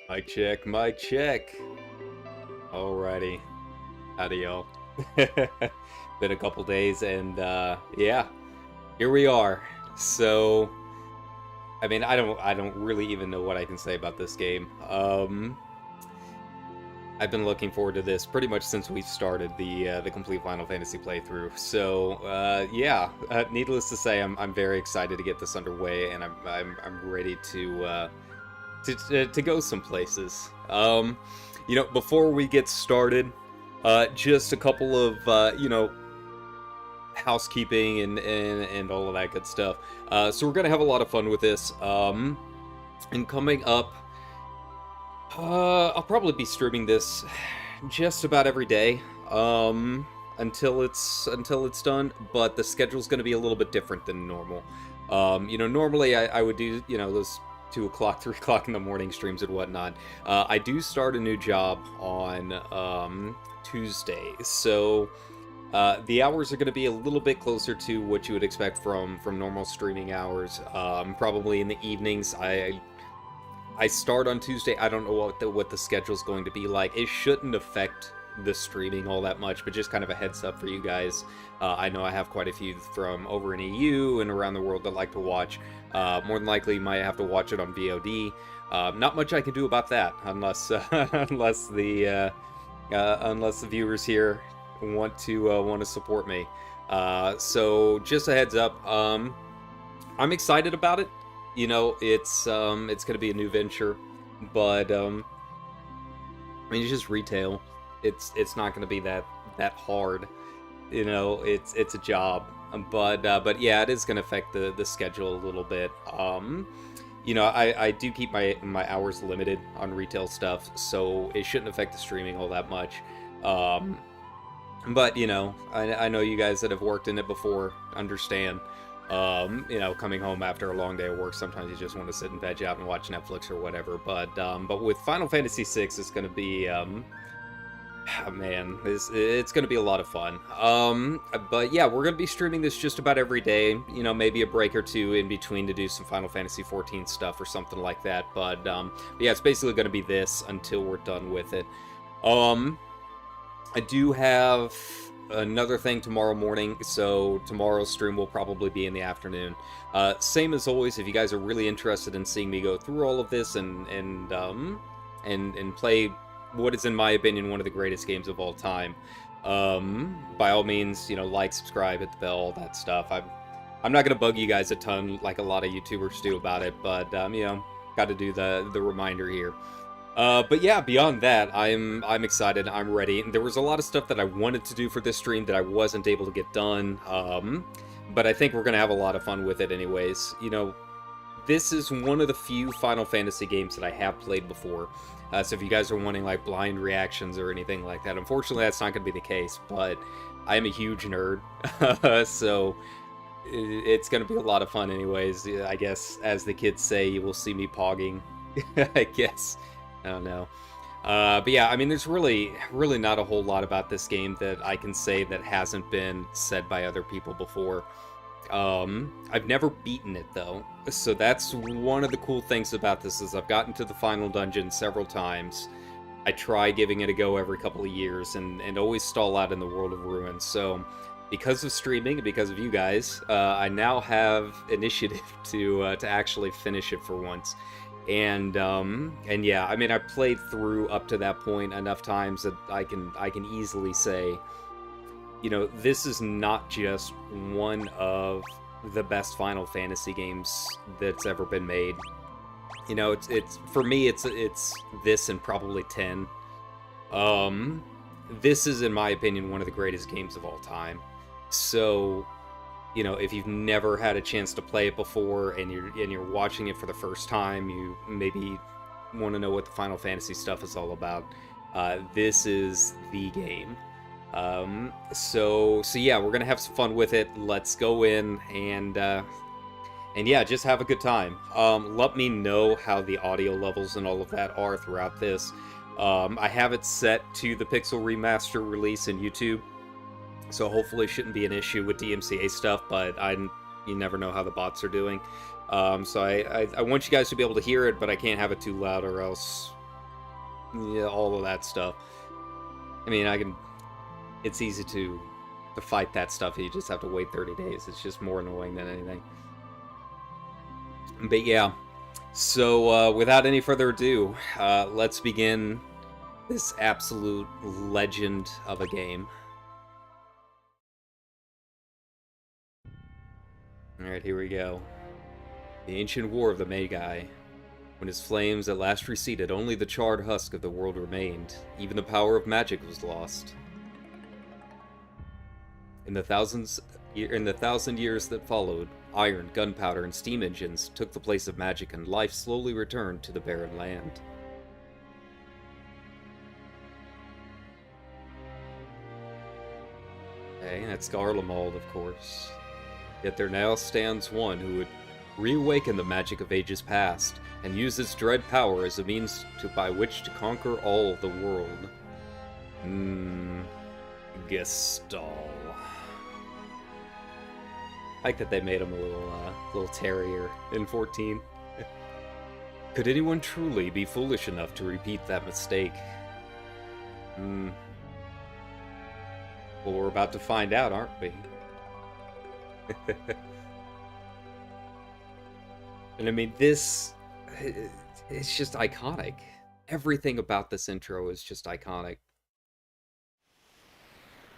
Mic check, mic check. Alrighty. Howdy, y'all. Been a couple days, and yeah, here we are. So, I mean, I don't really even know what I can say about this game. I've been looking forward to this pretty much since we started the complete Final Fantasy playthrough. So, yeah, needless to say, I'm very excited to get this underway, and I'm ready to go some places. You know, before we get started, just a couple of you know, housekeeping and all of that good stuff. So we're gonna have a lot of fun with this. And coming up, I'll probably be streaming this just about every day. Until it's done, but the schedule's gonna be a little bit different than normal. You know, normally I would do, you know, those 2 o'clock, 3 o'clock in the morning streams and whatnot. I do start a new job on Tuesday, so the hours are going to be a little bit closer to what you would expect from normal streaming hours. Probably in the evenings. I start on Tuesday. I don't know what the schedule's going to be like. It shouldn't affect the streaming all that much, but just kind of a heads up for you guys. I know I have quite a few from over in EU and around the world that like to watch. More than likely, you might have to watch it on VOD. Not much I can do about that, unless unless the viewers here want to support me. So just a heads up. I'm excited about it. You know, it's going to be a new venture, but I mean, it's just retail. It's not going to be that hard. You know, it's a job. But yeah, it is going to affect the schedule a little bit. You know, I do keep my hours limited on retail stuff, so it shouldn't affect the streaming all that much. But, you know, I know you guys that have worked in it before understand. You know, coming home after a long day of work, sometimes you just want to sit and veg out and watch Netflix or whatever. But with Final Fantasy VI, it's going to be... man, it's going to be a lot of fun. But yeah, we're going to be streaming this just about every day. You know, maybe a break or two in between to do some Final Fantasy XIV stuff or something like that. But yeah, it's basically going to be this until we're done with it. I do have another thing tomorrow morning, so tomorrow's stream will probably be in the afternoon. Same as always, if you guys are really interested in seeing me go through all of this and play what is, in my opinion, one of the greatest games of all time, by all means, you know, like, subscribe, hit the bell, all that stuff. I'm not gonna bug you guys a ton like a lot of YouTubers do about it, but you know, got to do the reminder here. But yeah, beyond that, I'm excited. I'm ready. There was a lot of stuff that I wanted to do for this stream that I wasn't able to get done. but I think we're going to have a lot of fun with it anyways. You know, this is one of the few Final Fantasy games that I have played before. So if you guys are wanting, like, blind reactions or anything like that, unfortunately that's not going to be the case, but I am a huge nerd, so it's going to be a lot of fun anyways. I guess, as the kids say, you will see me pogging, I guess. I don't know. But yeah, I mean, there's really not a whole lot about this game that I can say that hasn't been said by other people before. I've never beaten it, though, so that's one of the cool things about this, is I've gotten to the final dungeon several times. I try giving it a go every couple of years, and always stall out in the World of Ruins, so because of streaming, and because of you guys, I now have initiative to actually finish it for once. And yeah, I mean, I played through up to that point enough times that I can easily say, you know, this is not just one of the best Final Fantasy games that's ever been made. You know, it's for me, it's this and probably 10. This is, in my opinion, one of the greatest games of all time. So, you know, if you've never had a chance to play it before and you're watching it for the first time, you maybe want to know what the Final Fantasy stuff is all about, this is the game. So yeah, we're gonna have some fun with it. Let's go in and yeah, just have a good time. Let me know how the audio levels and all of that are throughout this. I have it set to the Pixel Remaster release in YouTube, so hopefully shouldn't be an issue with DMCA stuff, but you never know how the bots are doing. So I want you guys to be able to hear it, but I can't have it too loud or else, yeah, all of that stuff. I mean, it's easy to fight that stuff. You just have to wait 30 days. It's just more annoying than anything. But yeah, so without any further ado, let's begin this absolute legend of a game. Alright, here we go. The ancient war of the Megai. When its flames at last receded, only the charred husk of the world remained. Even the power of magic was lost. In the thousand years that followed, iron, gunpowder, and steam engines took the place of magic, and life slowly returned to the barren land. Okay, that's Garlemald, of course. Yet there now stands one who would reawaken the magic of ages past, and use its dread power as a means by which to conquer all the world. Gestalt. I like that they made him a little terrier in 14. Could anyone truly be foolish enough to repeat that mistake? Well, we're about to find out, aren't we? And I mean, it's just iconic. Everything about this intro is just iconic.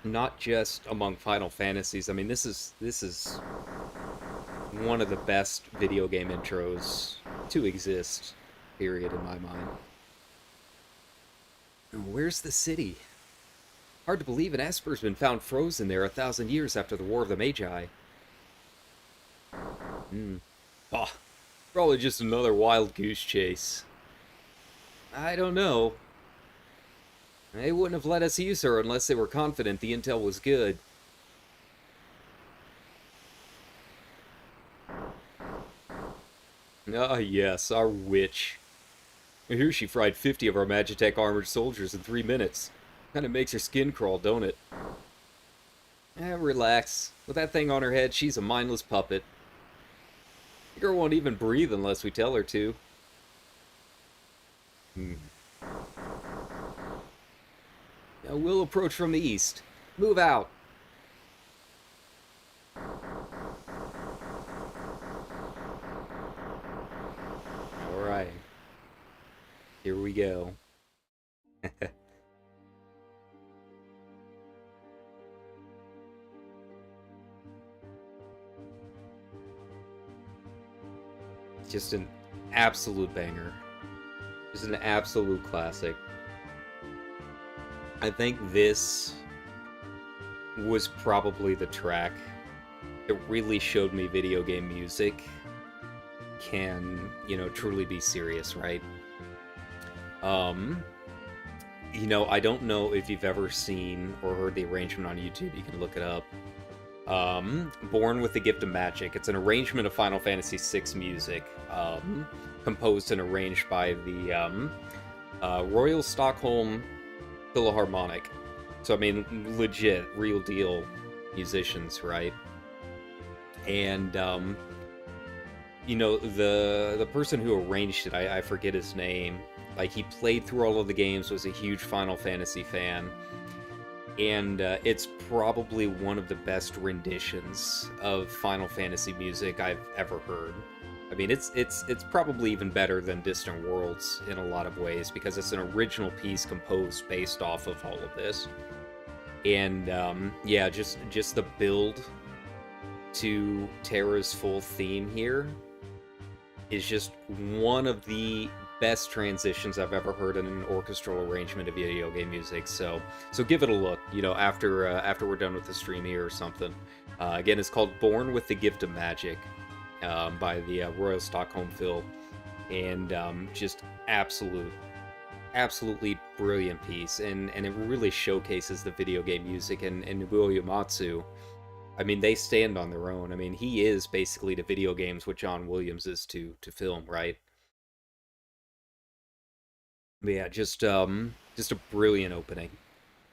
Not just among Final Fantasies. I mean, this is one of the best video game intros to exist, period, in my mind. Where's the city? Hard to believe an Esper's been found frozen there 1,000 years after the War of the Magi. Bah, probably just another wild goose chase. I don't know. They wouldn't have let us use her unless they were confident the intel was good. Ah, yes, our witch. I hear she fried 50 of our Magitech armored soldiers in 3 minutes. Kinda makes her skin crawl, don't it? Relax. With that thing on her head, she's a mindless puppet. The girl won't even breathe unless we tell her to. Now we'll approach from the east. Move out. Alright. Here we go. Just an absolute banger. Just an absolute classic. I think this was probably the track it really showed me video game music can, you know, truly be serious, right? You know, I don't know if you've ever seen or heard the arrangement on YouTube. You can look it up. Born with the Gift of Magic. It's an arrangement of Final Fantasy VI music, composed and arranged by the Royal Stockholm Philharmonic. So, I mean, legit, real deal musicians, right? And, you know, the person who arranged it, I forget his name. Like, he played through all of the games, was a huge Final Fantasy fan. And it's probably one of the best renditions of Final Fantasy music I've ever heard. I mean, it's probably even better than Distant Worlds in a lot of ways, because it's an original piece composed based off of all of this. And yeah, just the build to Terra's full theme here is just one of the best transitions I've ever heard in an orchestral arrangement of video game music. So give it a look, you know, after we're done with the stream here or something. Again, it's called Born with the Gift of Magic, by the Royal Stockholm Phil, and just absolutely brilliant piece, and it really showcases the video game music, and Nobuo Uematsu. I mean, they stand on their own. I mean, he is basically to video games what John Williams is to film, right? But yeah, just a brilliant opening.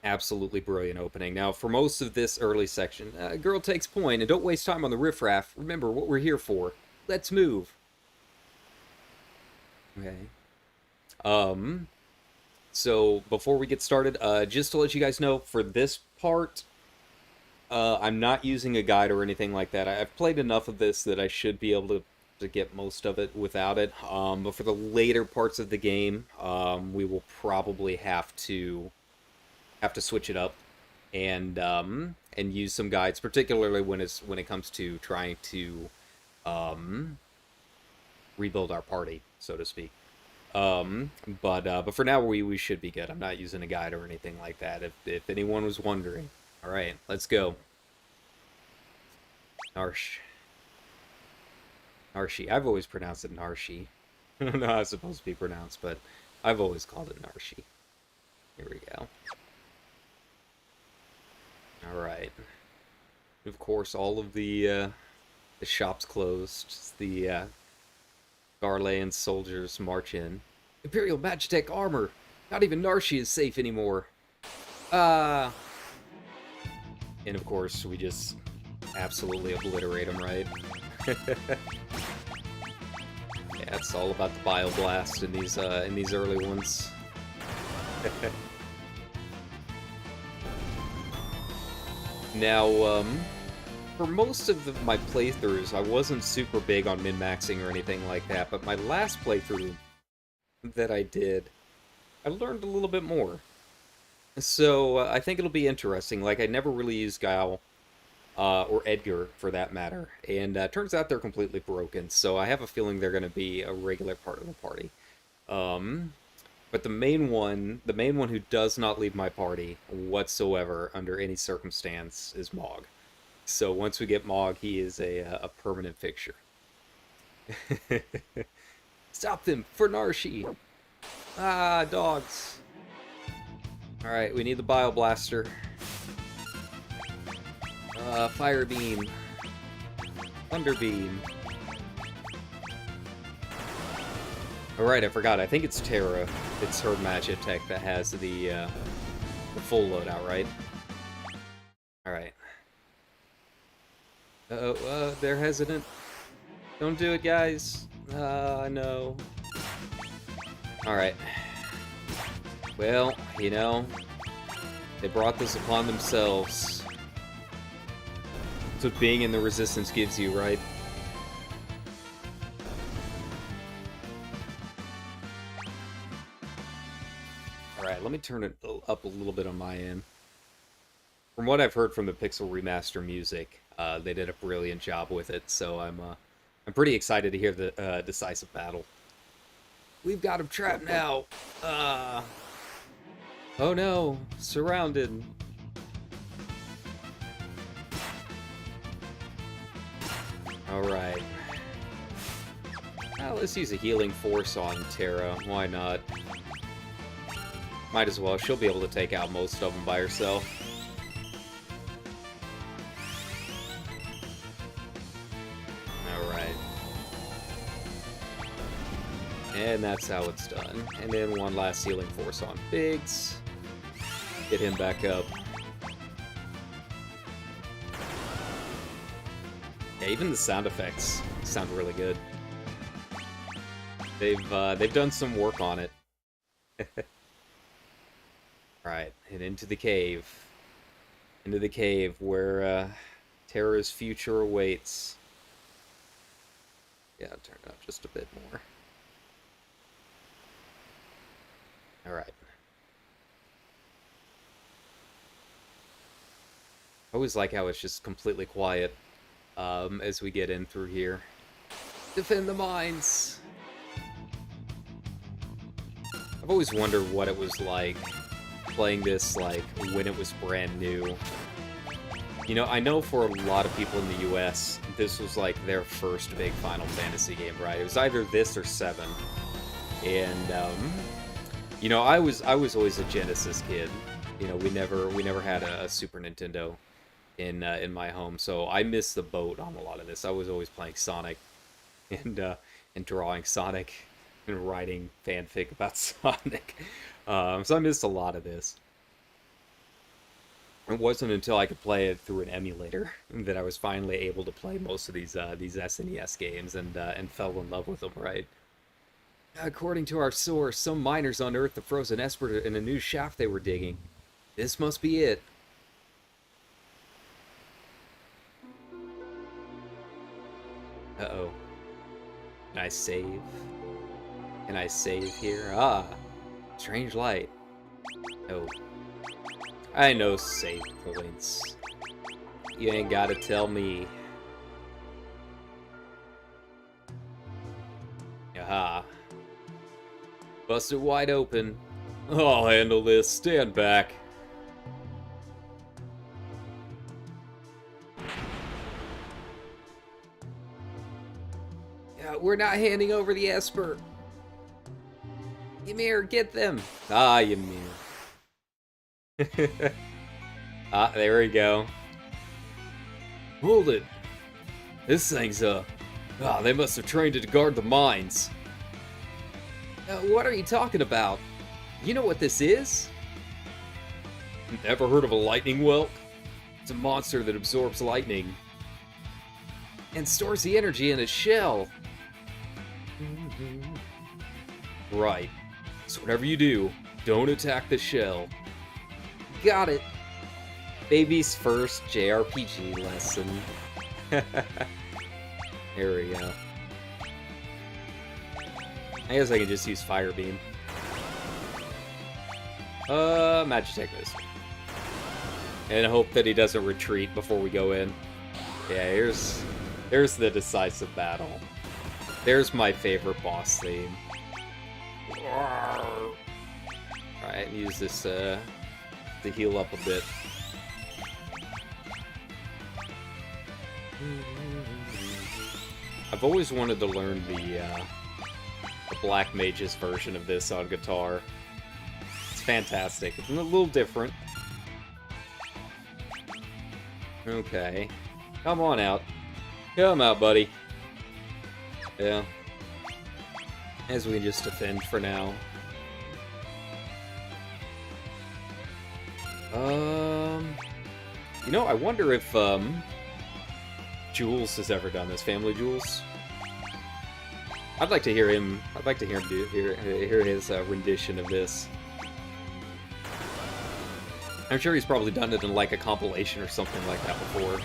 Absolutely brilliant opening. Now, for most of this early section, girl takes point, and don't waste time on the riffraff. Remember what we're here for. Let's move. Okay. So, before we get started, just to let you guys know, for this part, I'm not using a guide or anything like that. I've played enough of this that I should be able to get most of it without it. But for the later parts of the game, we will probably have to switch it up and use some guides, particularly when it comes to trying to rebuild our party, so to speak. But for now we should be good. I'm not using a guide or anything like that, if anyone was wondering. All right, let's go. Narsh. Narshi. I've always pronounced it Narshi. I don't know how it's supposed to be pronounced, but I've always called it Narshi. Here we go. Alright. Of course, all of the shops closed. The Garlean soldiers march in. Imperial Magitech armor! Not even Narshi is safe anymore! And of course, we just absolutely obliterate them, right? Yeah, it's all about the Bile Blast in these early ones. Now, for most of my playthroughs, I wasn't super big on min-maxing or anything like that, but my last playthrough that I did, I learned a little bit more. So, I think it'll be interesting. Like, I never really used Guile, or Edgar, for that matter, and turns out they're completely broken, so I have a feeling they're going to be a regular part of the party. But the main one who does not leave my party whatsoever under any circumstance is Mog. So once we get Mog, he is a permanent fixture. Stop them for Narshi! Ah, dogs! Alright, we need the Bile Blaster. Fire Beam. Thunder Beam. Alright, I forgot. I think it's Terra. It's her Magitech that has the full loadout, right? Alright. Uh-oh, they're hesitant. Don't do it, guys. No. Alright. Well, you know, they brought this upon themselves. That's what being in the Resistance gives you, right? Alright, let me turn it up a little bit on my end. From what I've heard from the Pixel Remaster music, they did a brilliant job with it, so I'm pretty excited to hear the Decisive Battle. We've got him trapped now! Oh no! Surrounded! Alright. Let's use a healing force on Terra. Why not? Might as well. She'll be able to take out most of them by herself. Alright. And that's how it's done. And then one last healing force on Biggs. Get him back up. Yeah, even the sound effects sound really good. They've done some work on it. Right, and into the cave. Into the cave where Terra's future awaits. Yeah, turn it up just a bit more. Alright. I always like how it's just completely quiet as we get in through here. Defend the mines! I've always wondered what it was like playing this, like, when it was brand new. You know, I know for a lot of people in the US, this was, like, their first big Final Fantasy game, right? It was either this or 7. And, you know, I was always a Genesis kid. You know, we never had a Super Nintendo in my home, so I missed the boat on a lot of this. I was always playing Sonic and drawing Sonic and writing fanfic about Sonic. So I missed a lot of this. It wasn't until I could play it through an emulator that I was finally able to play most of these SNES games and fell in love with them, right? According to our source, some miners unearthed the frozen Esper in a new shaft they were digging. This must be it. Uh-oh. Can I save? Can I save here? Ah, strange light. Oh. I know save points. You ain't gotta tell me. Aha. Busted wide open. I'll handle this. Stand back. Yeah, we're not handing over the Esper. Ymir, get them. Ah, Ymir. Ah, there we go. Hold it. This thing's, they must have trained it to guard the mines. What are you talking about? You know what this is? Never heard of a lightning whelk? It's a monster that absorbs lightning and stores the energy in its shell. Right. So whatever you do, don't attack the shell. Got it. Baby's first JRPG lesson. There we go. I guess I can just use Fire Beam. Magitech Missile. And hope that he doesn't retreat before we go in. Yeah, there's the Decisive Battle. There's my favorite boss theme. Alright, use this to heal up a bit. I've always wanted to learn the Black Mage's version of this on guitar. It's fantastic. It's a little different. Okay. Come on out. Come out, buddy. Yeah. As we just defend for now. You know, I wonder if, Jules has ever done this. Family Jules? I'd like to hear him hear his rendition of this. I'm sure he's probably done it in like a compilation or something like that before.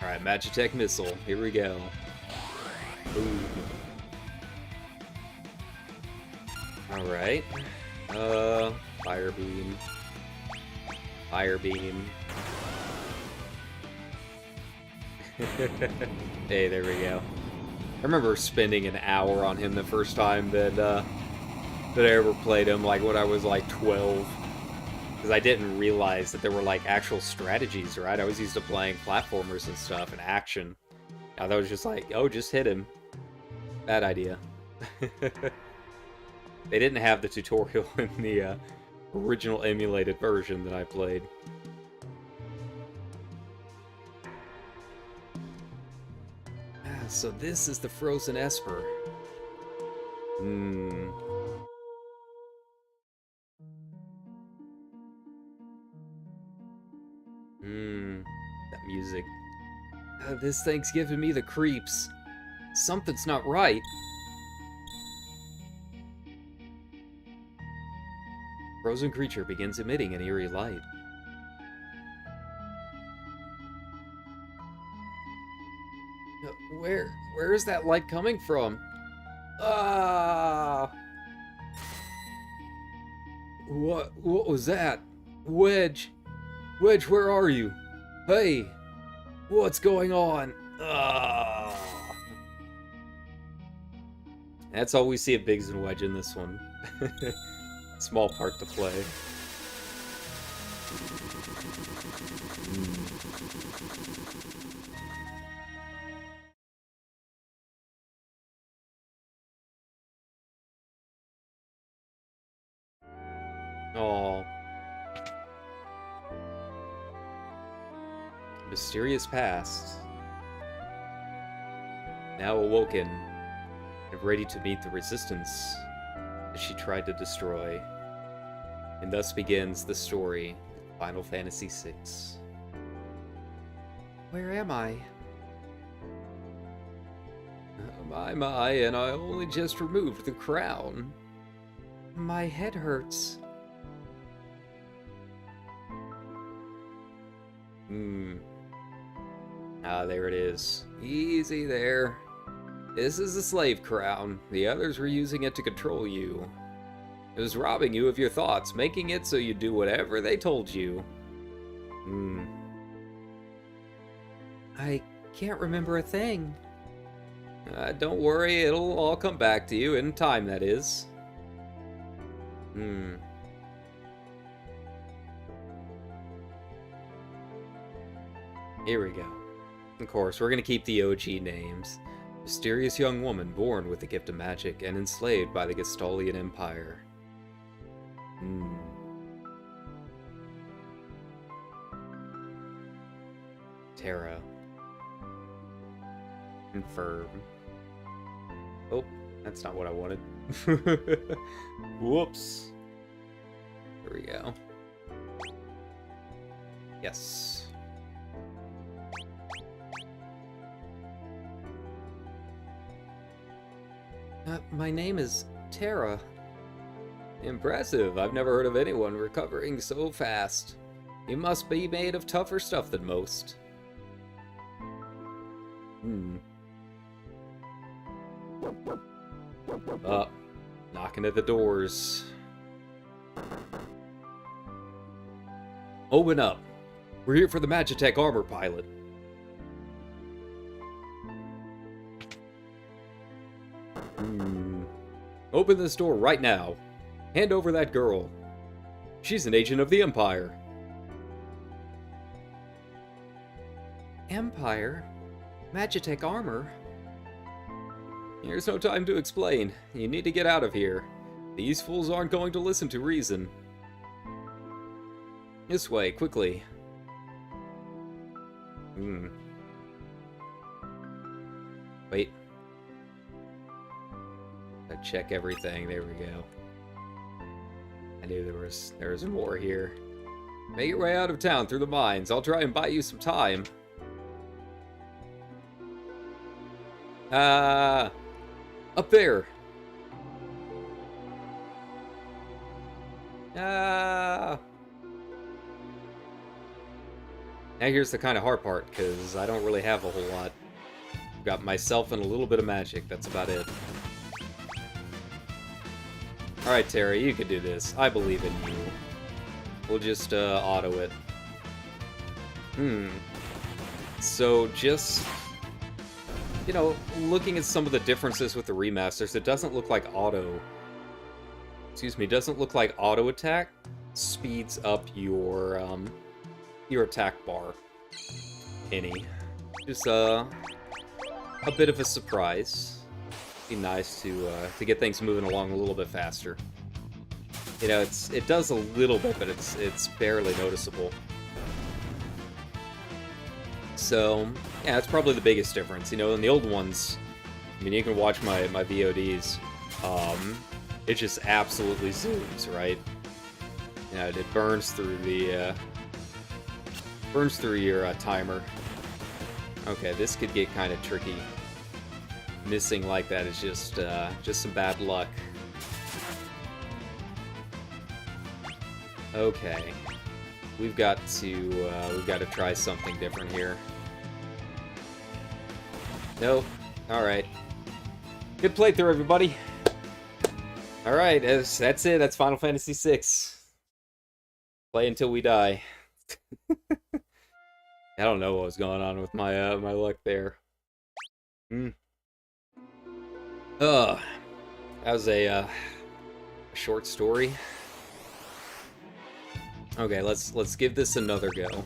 Alright, Magitech Missile. Here we go. Ooh. Alright. Fire Beam. Fire Beam. Hey, there we go. I remember spending an hour on him the first time that I ever played him, like when I was like 12. Because I didn't realize that there were, like, actual strategies, right? I was used to playing platformers and stuff and action. Now that was just like, oh, just hit him. Bad idea. They didn't have the tutorial in the original emulated version that I played. So this is the frozen Esper. That music. This thing's giving me the creeps. Something's not right. Frozen creature begins emitting an eerie light. Where is that light coming from? Ah! What was that? Wedge, where are you? Hey, what's going on? Ah! That's all we see of Biggs and Wedge in this one. Small part to play. Oh. Mysterious past. Now awoken and ready to meet the resistance that she tried to destroy. And thus begins the story of Final Fantasy VI. Where am I? My, and I only just removed the crown. My head hurts. Ah, there it is. Easy there. This is the slave crown. The others were using it to control you. It was robbing you of your thoughts, making it so you do whatever they told you. I can't remember a thing. Don't worry, it'll all come back to you, in time, that is. Here we go. Of course, we're gonna keep the OG names. Mysterious young woman born with the gift of magic and enslaved by the Gestalian Empire. Terra. Confirm. Oh, that's not what I wanted. Whoops. There we go. Yes. My name is Terra. Impressive. I've never heard of anyone recovering so fast. You must be made of tougher stuff than most. Knocking at the doors. Open up. We're here for the Magitech armor pilot. Open this door right now. Hand over that girl. She's an agent of the Empire. Empire? Magitech armor? There's no time to explain. You need to get out of here. These fools aren't going to listen to reason. This way, quickly. Wait. I check everything. There we go. I knew there was more here. Make your way out of town through the mines. I'll try and buy you some time. Up there. Now here's the kind of hard part, because I don't really have a whole lot. Got myself and a little bit of magic. That's about it. Alright, Terry, you can do this. I believe in you. We'll just, auto it. So, just... You know, looking at some of the differences with the remasters, it doesn't look like auto... Excuse me, doesn't look like auto attack speeds up your attack bar any. Just a bit of a surprise. Be nice to get things moving along a little bit faster. You know, it does a little bit, but it's barely noticeable. So yeah, that's probably the biggest difference. You know, in the old ones, I mean, you can watch my VODs. It just absolutely zooms, right? You know, it burns through the your timer. Okay, this could get kind of tricky. Missing like that is just some bad luck. Okay, we've got to try something different here. Nope. All right. Good playthrough, everybody. All right, that's it. That's Final Fantasy VI. Play until we die. I don't know what was going on with my my luck there. That was a short story. Okay, let's give this another go.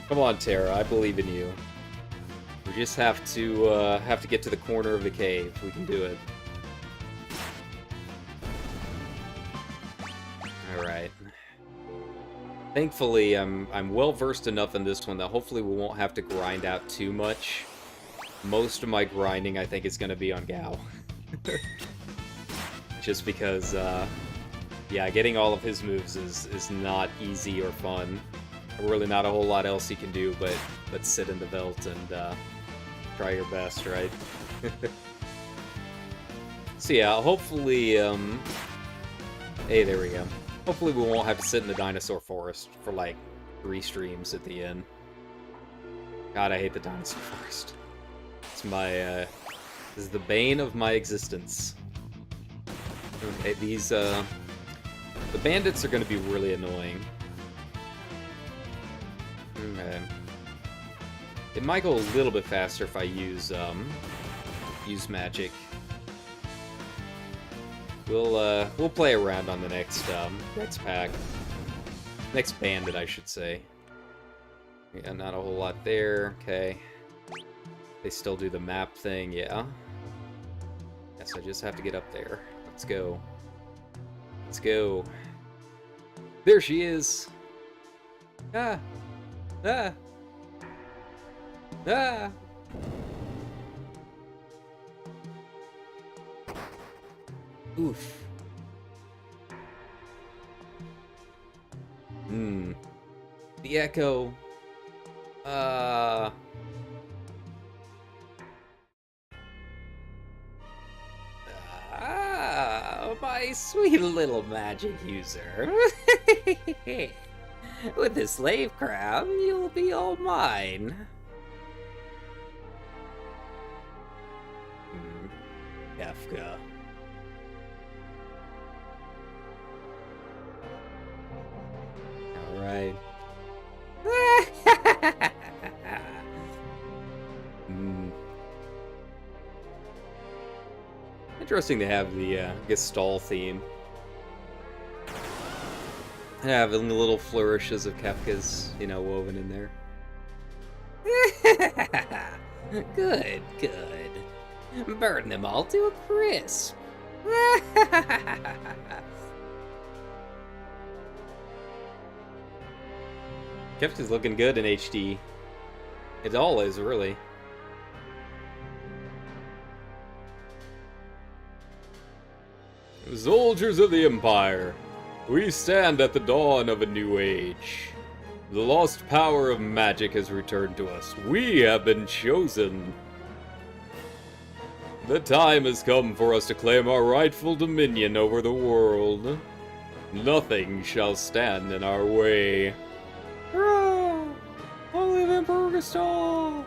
Come on, Terra, I believe in you. We just have to get to the corner of the cave. We can do it. All right. Thankfully, I'm well versed enough in this one that hopefully we won't have to grind out too much. Most of my grinding, I think, is going to be on Gao. Just because, yeah, getting all of his moves is not easy or fun. Really not a whole lot else you can do but sit in the belt and try your best, right? So yeah, hopefully, hey, there we go. Hopefully we won't have to sit in the dinosaur forest for like 3 streams at the end. God, I hate the dinosaur forest. It's my, this is the bane of my existence. Okay, these, the bandits are gonna be really annoying. Okay. It might go a little bit faster if I use magic. We'll play around on the next pack. Next bandit, I should say. Yeah, not a whole lot there. Okay. They still do the map thing, yeah. Guess I just have to get up there. Let's go. Let's go. There she is! Ah! Ah! Ah! Oof. The echo. My sweet little magic user. With the slave crown, you'll be all mine. Kafka. Alright. Interesting to have the Gestalt theme. Having the little flourishes of Kefka's, you know, woven in there. Good, good. Burn them all to a crisp. Kefka's looking good in HD. It all is, really. Soldiers of the Empire, we stand at the dawn of a new age. The lost power of magic has returned to us. We have been chosen. The time has come for us to claim our rightful dominion over the world. Nothing shall stand in our way. Hurrah! Long live Emperor Gestalt!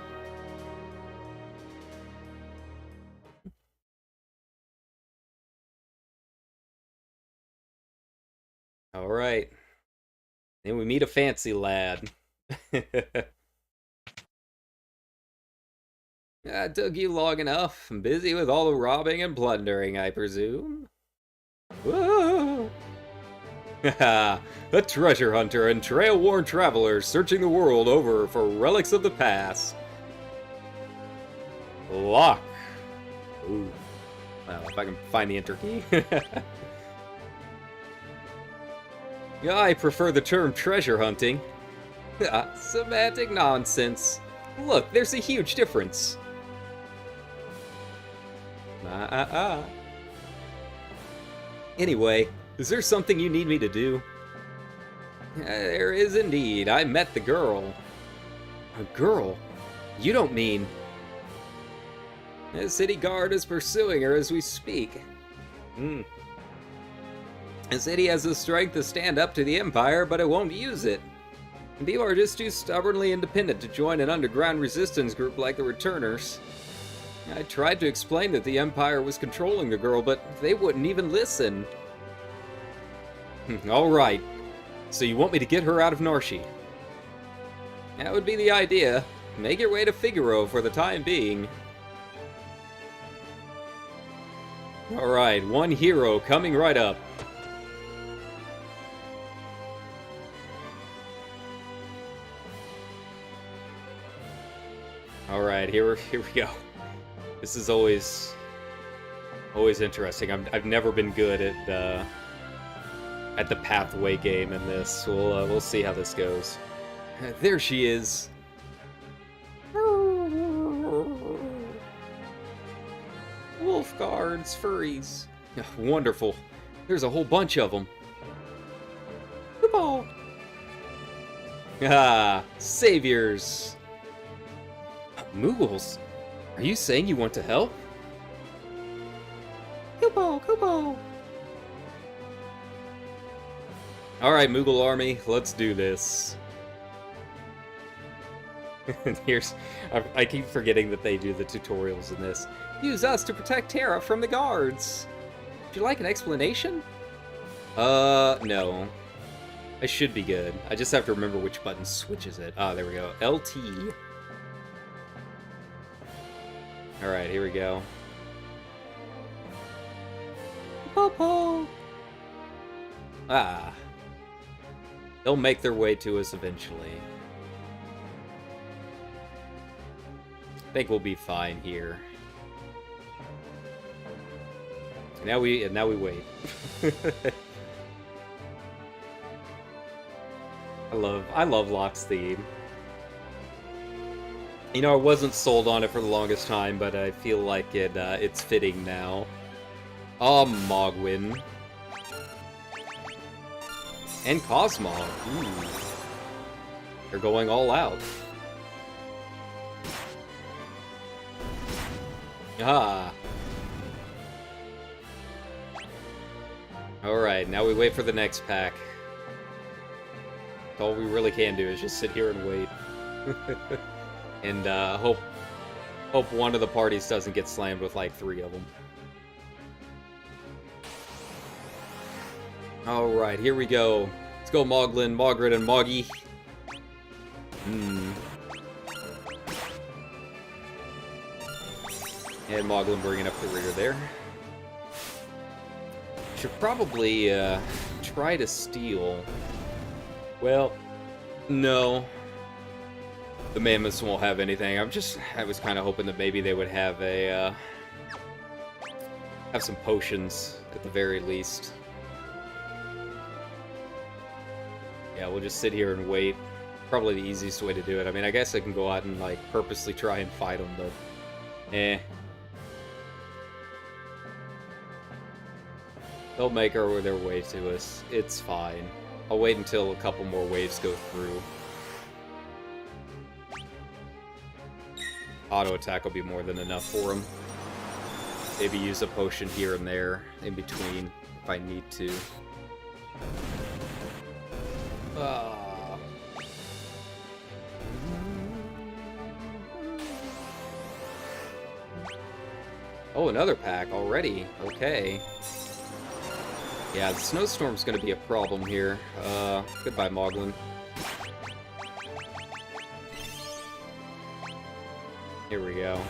Alright. Then we meet a fancy lad. Took you long enough. I'm busy with all the robbing and plundering, I presume. Whoa! A treasure hunter and trail-worn traveler searching the world over for relics of the past. Lock. Ooh. Well, if I can find the enter key. Yeah, I prefer the term treasure hunting. Semantic nonsense. Look, there's a huge difference. Anyway, is there something you need me to do? There is indeed. I met the girl. A girl? You don't mean... The city guard is pursuing her as we speak. The city has the strength to stand up to the Empire, but it won't use it. People are just too stubbornly independent to join an underground resistance group like the Returners. I tried to explain that the Empire was controlling the girl, but they wouldn't even listen. Alright, so you want me to get her out of Narshi? That would be the idea. Make your way to Figaro for the time being. Alright, one hero coming right up. Alright, here we go. This is always interesting. I've never been good at the pathway game in this. We'll see how this goes. There she is. Wolf guards, furries. Wonderful. There's a whole bunch of them. Chocobo. Saviors. Moogles. Are you saying you want to help? Chocobo. Alright, Moogle Army, let's do this. I keep forgetting that they do the tutorials in this. Use us to protect Terra from the guards. Would you like an explanation? No. I should be good. I just have to remember which button switches it. Ah, there we go. LT. Alright, here we go. Popo! They'll make their way to us eventually. I think we'll be fine here. Now we wait. I love Locke's theme. You know, I wasn't sold on it for the longest time, but I feel like it's fitting now. Mogwin. And Cosmog. Ooh. They're going all out. Alright, now we wait for the next pack. All we really can do is just sit here and wait. And hope one of the parties doesn't get slammed with like 3 of them. Alright, here we go. Let's go Moglin, Mogred, and Moggy. And Moglin bringing up the rear there. Should probably try to steal. Well, no. The Mammoths won't have anything. I was kind of hoping that maybe they would have have some potions at the very least. Yeah, we'll just sit here and wait. Probably the easiest way to do it. I mean, I guess I can go out and like purposely try and fight them, but they'll make their way to us. It's fine. I'll wait until a couple more waves go through. Auto attack will be more than enough for him. Maybe use a potion here and there in between if I need to. Oh, another pack already. Okay. Yeah, the snowstorm's gonna be a problem here. Goodbye, Moglin. Here we go.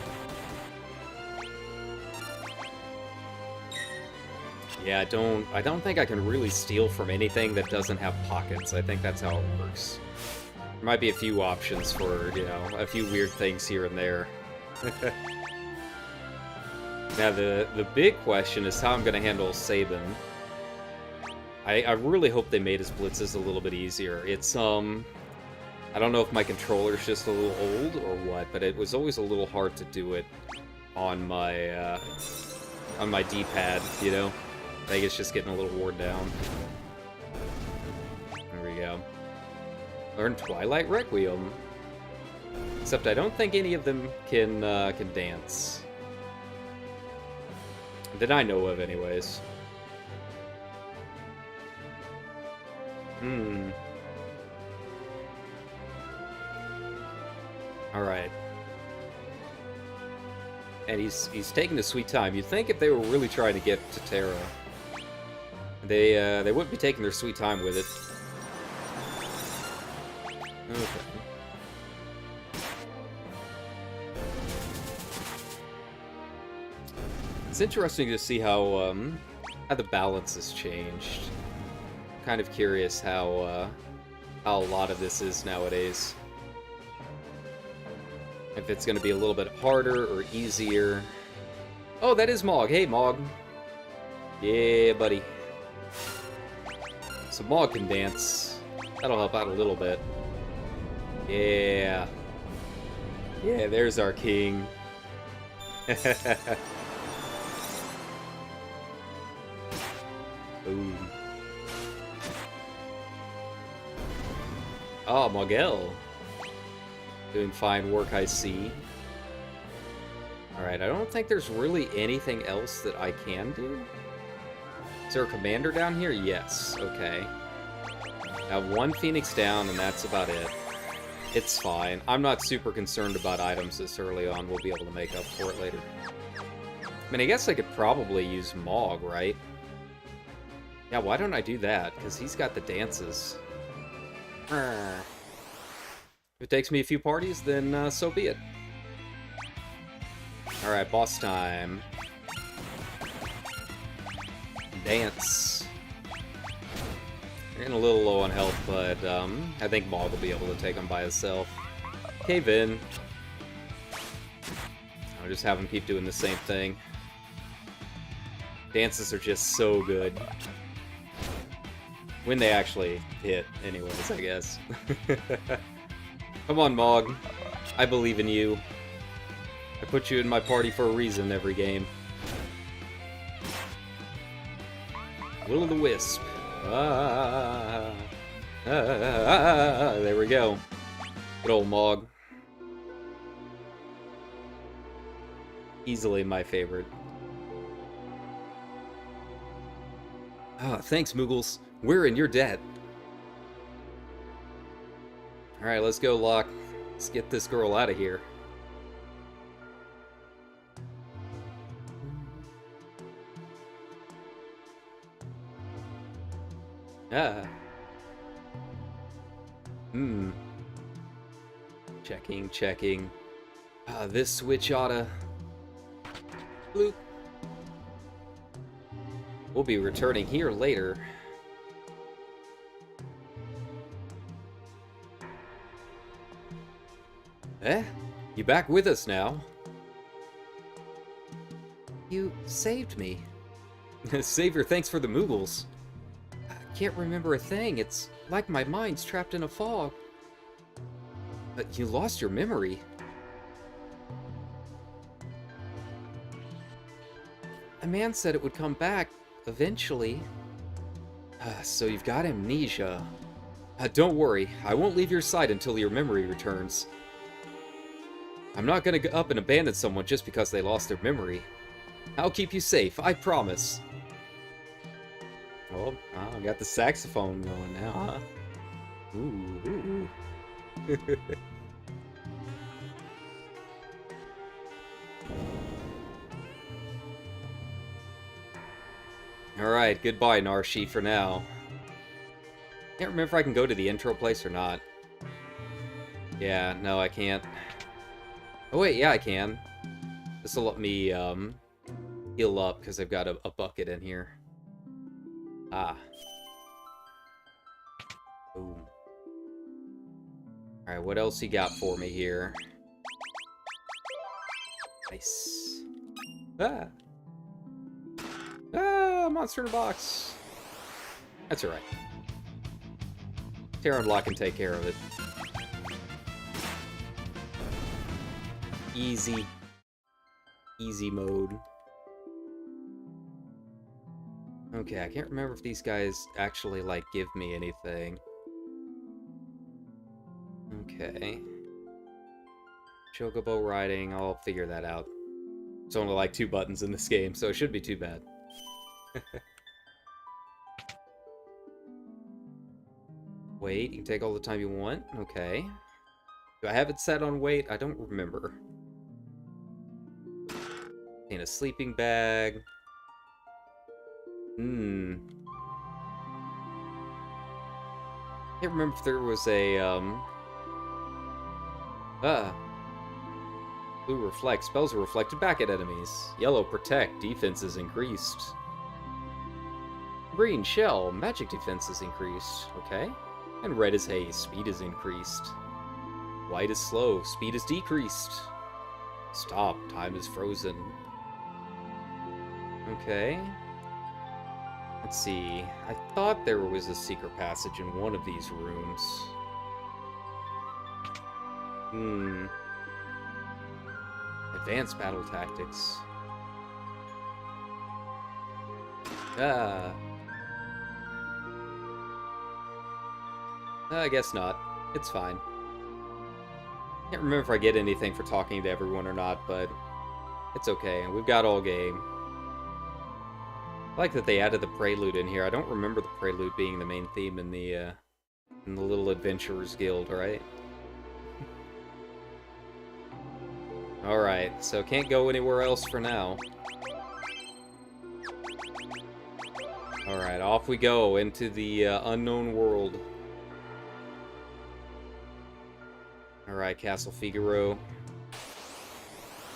Yeah, I don't think I can really steal from anything that doesn't have pockets. I think that's how it works. There might be a few options for, you know, a few weird things here and there. Now, the big question is how I'm going to handle Sabin. I really hope they made his blitzes a little bit easier. It's, I don't know if my controller's just a little old or what, but it was always a little hard to do it on my D-pad, you know? I think it's just getting a little worn down. There we go. Learn Twilight Requiem. Except I don't think any of them can dance. That I know of, anyways. Alright. And he's taking his sweet time. You'd think if they were really trying to get to Terra, they wouldn't be taking their sweet time with it. Okay. It's interesting to see how the balance has changed. I'm kind of curious how a lot of this is nowadays. If it's going to be a little bit harder or easier. Oh, that is Mog. Hey, Mog. Yeah, buddy. So Mog can dance. That'll help out a little bit. Yeah. Yeah, there's our king. Boom. Oh, Mogel. Doing fine work, I see. Alright, I don't think there's really anything else that I can do. Is there a commander down here? Yes. Okay. I have one Phoenix down, and that's about it. It's fine. I'm not super concerned about items this early on. We'll be able to make up for it later. I mean, I guess I could probably use Mog, right? Yeah, why don't I do that? Because he's got the dances. If it takes me a few parties, then so be it. Alright, boss time. Dance. You're getting a little low on health, but I think Mog will be able to take him by himself. Cave in. I'll just have him keep doing the same thing. Dances are just so good. When they actually hit, anyways, I guess. Come on, Mog. I believe in you. I put you in my party for a reason every game. Will-o'-the-wisp. There we go. Good old Mog. Easily my favorite. Ah, thanks, Moogles. We're in your debt. Alright, let's go, Locke. Let's get this girl out of here. Ah. Checking. Ah, this switch oughta... Bloop. We'll be returning here later. Eh? You back with us now? You saved me. Savior, thanks for the Moogles. I can't remember a thing. It's like my mind's trapped in a fog. But you lost your memory. A man said it would come back eventually. So you've got amnesia. Don't worry, I won't leave your side until your memory returns. I'm not gonna go up and abandon someone just because they lost their memory. I'll keep you safe, I promise. Oh, I got the saxophone going now, huh? Ooh. Alright, goodbye, Narshi, for now. Can't remember if I can go to the intro place or not. Yeah, no, I can't. Oh wait, yeah, I can. This'll let me, heal up, because I've got a bucket in here. Ah. Boom. Alright, what else you got for me here? Nice. Ah! Ah! Monster in a box! That's alright. Terran Block can take care of it. Easy. Easy mode. Okay, I can't remember if these guys actually, like, give me anything. Okay. Chocobo Riding, I'll figure that out. It's only like 2 buttons in this game, so it shouldn't be too bad. Wait, you can take all the time you want? Okay. Do I have it set on wait? I don't remember. In a sleeping bag. Can't remember if there was a, Blue reflect. Spells are reflected back at enemies. Yellow protect. Defense is increased. Green shell. Magic defense is increased. Okay. And red is haste. Speed is increased. White is slow. Speed is decreased. Stop. Time is frozen. Okay. Let's see. I thought there was a secret passage in one of these rooms. Advanced battle tactics. I guess not. It's fine. Can't remember if I get anything for talking to everyone or not, but it's okay. We've got all game. I like that they added the prelude in here. I don't remember the prelude being the main theme in the little adventurers guild, right? Alright, so can't go anywhere else for now. Alright, off we go into the unknown world. Alright, Castle Figaro.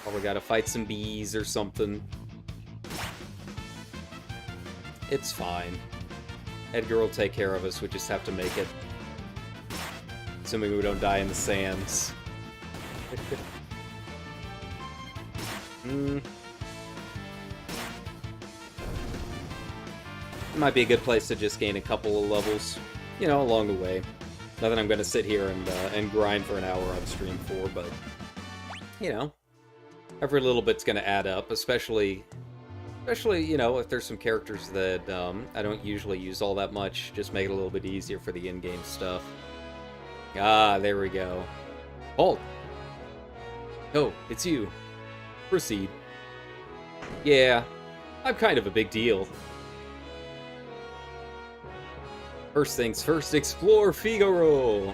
Probably gotta fight some bees or something. It's fine. Edgar will take care of us, we just have to make it. Assuming we don't die in the sands. It might be a good place to just gain a couple of levels, you know, along the way. Nothing I'm going to sit here and grind for an hour on stream for, but, you know, every little bit's going to add up, especially, you know, if there's some characters that I don't usually use all that much, just make it a little bit easier for the in-game stuff. Ah, there we go. Halt! Oh, it's you. Proceed. Yeah, I'm kind of a big deal. First things first, explore Figaro!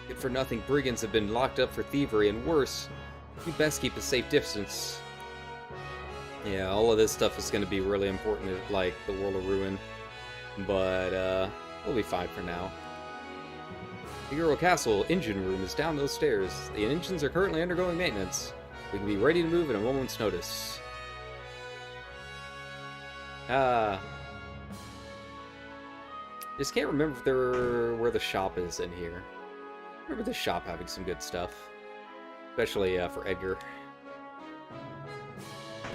Good-for-nothing brigands have been locked up for thievery, and worse, you best keep a safe distance. Yeah, all of this stuff is going to be really important in, like, the World of Ruin. But, we'll be fine for now. Figaro Castle engine room is down those stairs. The engines are currently undergoing maintenance. We can be ready to move in a moment's notice. Just can't remember if where the shop is in here. I remember the shop having some good stuff. Especially for Edgar.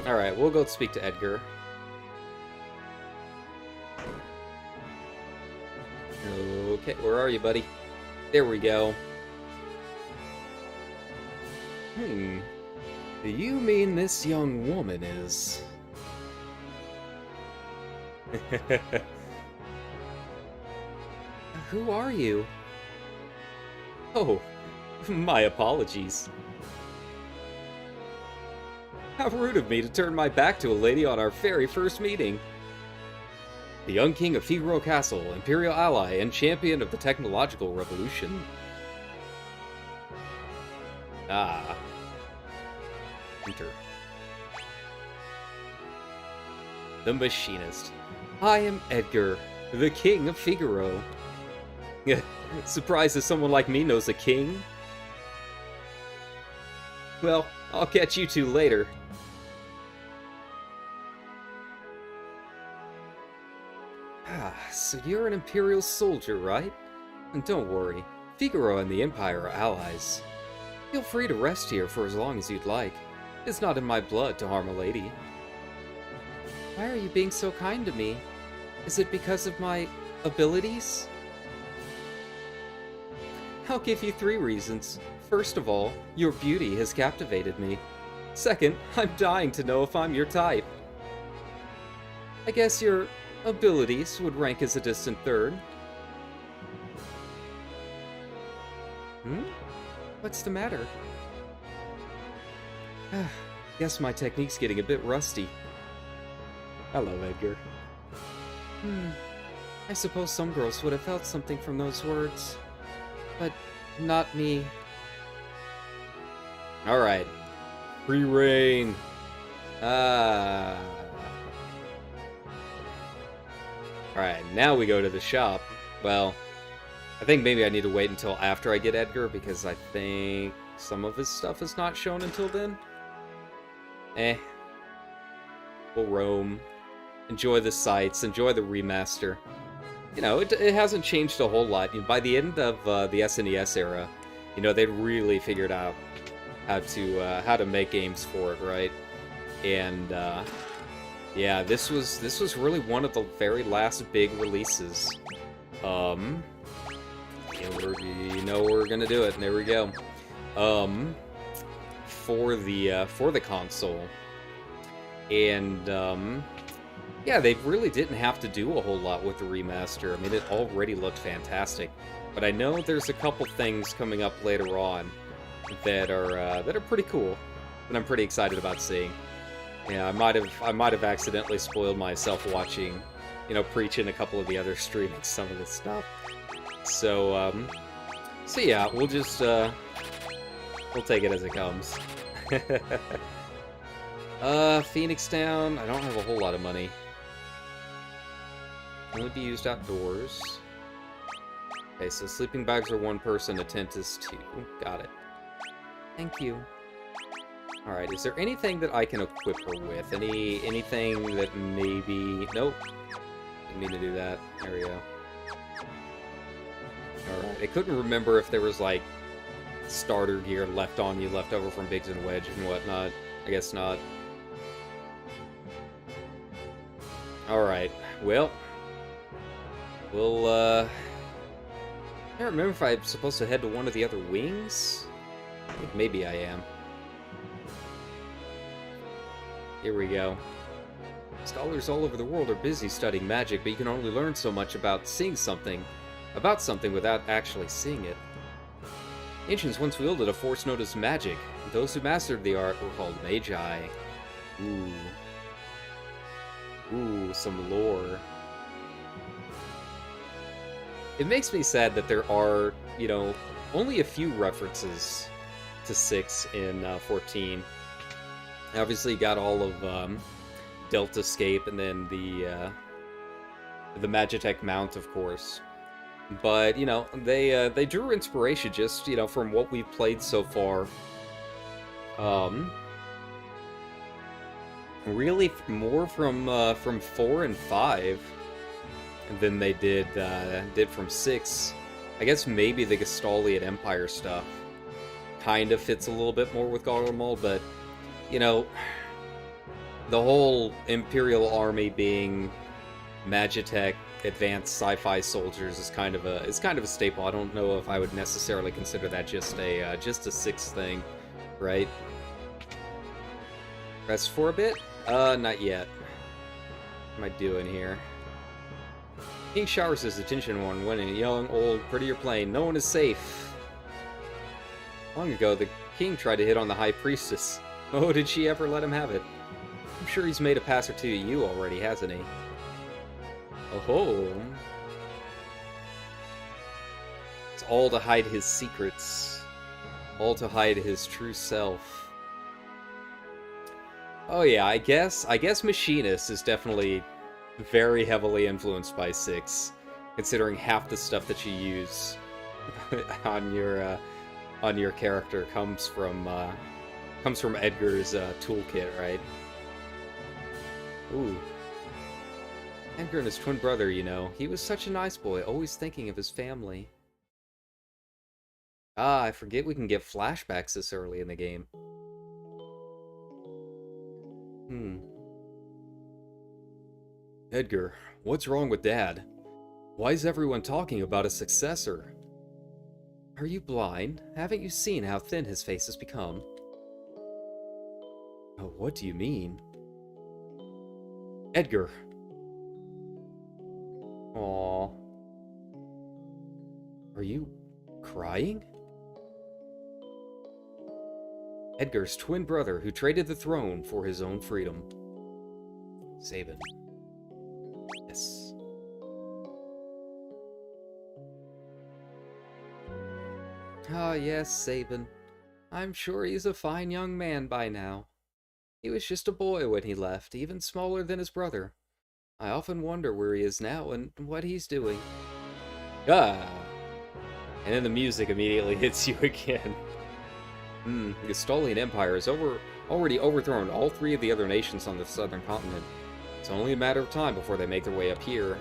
Alright, we'll go speak to Edgar. Okay, where are you, buddy? There we go. Do you mean this young woman is... Who are you? Oh, my apologies. How rude of me to turn my back to a lady on our very first meeting. The young king of Figaro Castle, imperial ally and champion of the technological revolution. Ah. Enter. The machinist. I am Edgar, the king of Figaro. Surprised that someone like me knows a king? Well, I'll catch you two later. So you're an Imperial soldier, right? And don't worry, Figaro and the Empire are allies. Feel free to rest here for as long as you'd like. It's not in my blood to harm a lady. Why are you being so kind to me? Is it because of my abilities? I'll give you 3 reasons. First of all, your beauty has captivated me. Second, I'm dying to know if I'm your type. I guess your abilities would rank as a distant third. What's the matter? Guess my technique's getting a bit rusty. I love Edgar. I suppose some girls would have felt something from those words. But not me. Alright. Free reign. Alright, now we go to the shop. Well, I think maybe I need to wait until after I get Edgar, because I think some of his stuff is not shown until then. We'll roam. Enjoy the sights. Enjoy the remaster. You know, it hasn't changed a whole lot. By the end of the SNES era, you know, they'd really figured out how to make games for it, right? And yeah, this was really one of the very last big releases. You know we're gonna do it, and there we go. For the console, and yeah, they really didn't have to do a whole lot with the remaster. I mean, it already looked fantastic, but I know there's a couple things coming up later on that are pretty cool, and I'm pretty excited about seeing. Yeah, I might have accidentally spoiled myself watching, you know, preaching a couple of the other streaming some of this stuff. So yeah, we'll just we'll take it as it comes. Phoenix Town. I don't have a whole lot of money. Only be used outdoors. Okay, so sleeping bags are 1 person, a tent is 2. Got it. Thank you. Alright, is there anything that I can equip her with? Anything that maybe... Nope. Didn't mean to do that. There we go. Alright, I couldn't remember if there was, like, starter gear left on you, left over from Biggs and Wedge and whatnot. I guess not. Alright, well... We'll, I can't remember if I'm supposed to head to one of the other wings? I think maybe I am. Here we go. Scholars all over the world are busy studying magic, but you can only learn so much about something without actually seeing it. Ancients once wielded a force known as magic. Those who mastered the art were called Magi. Ooh, some lore. It makes me sad that there are, you know, only a few references to 6 in 14. Obviously, you got all of Deltascape, and then the Magitech mount, of course. But you know, they drew inspiration just, you know, from what we've played so far. Really more from 4 and 5 than they did from 6. I guess maybe the Gestalian Empire stuff kind of fits a little bit more with Garlemald, but you know, the whole Imperial Army being Magitech advanced sci-fi soldiers is kind of a staple. I don't know if I would necessarily consider that just a 6 thing, right? Rest for a bit? Not yet. What am I doing here? King showers his attention on winning. Young, old, pretty, or plain. No one is safe. Long ago, the king tried to hit on the High Priestess. Oh, did she ever let him have it? I'm sure he's made a pass or two at you already, hasn't he? Oh-ho. It's all to hide his secrets. All to hide his true self. Oh yeah, I guess Machinist is definitely very heavily influenced by 6, considering half the stuff that you use on your character comes from Edgar's toolkit, right? Ooh. Edgar and his twin brother, you know. He was such a nice boy, always thinking of his family. Ah, I forget we can get flashbacks this early in the game. Edgar, what's wrong with Dad? Why is everyone talking about a successor? Are you blind? Haven't you seen how thin his face has become? Oh, what do you mean? Edgar. Aww. Are you crying? Edgar's twin brother who traded the throne for his own freedom. Sabin. Yes. Ah, yes, Sabin. I'm sure he's a fine young man by now. He was just a boy when he left, even smaller than his brother. I often wonder where he is now and what he's doing. Ah! And then the music immediately hits you again. The Estolian Empire has already overthrown all 3 of the other nations on the southern continent. It's only a matter of time before they make their way up here.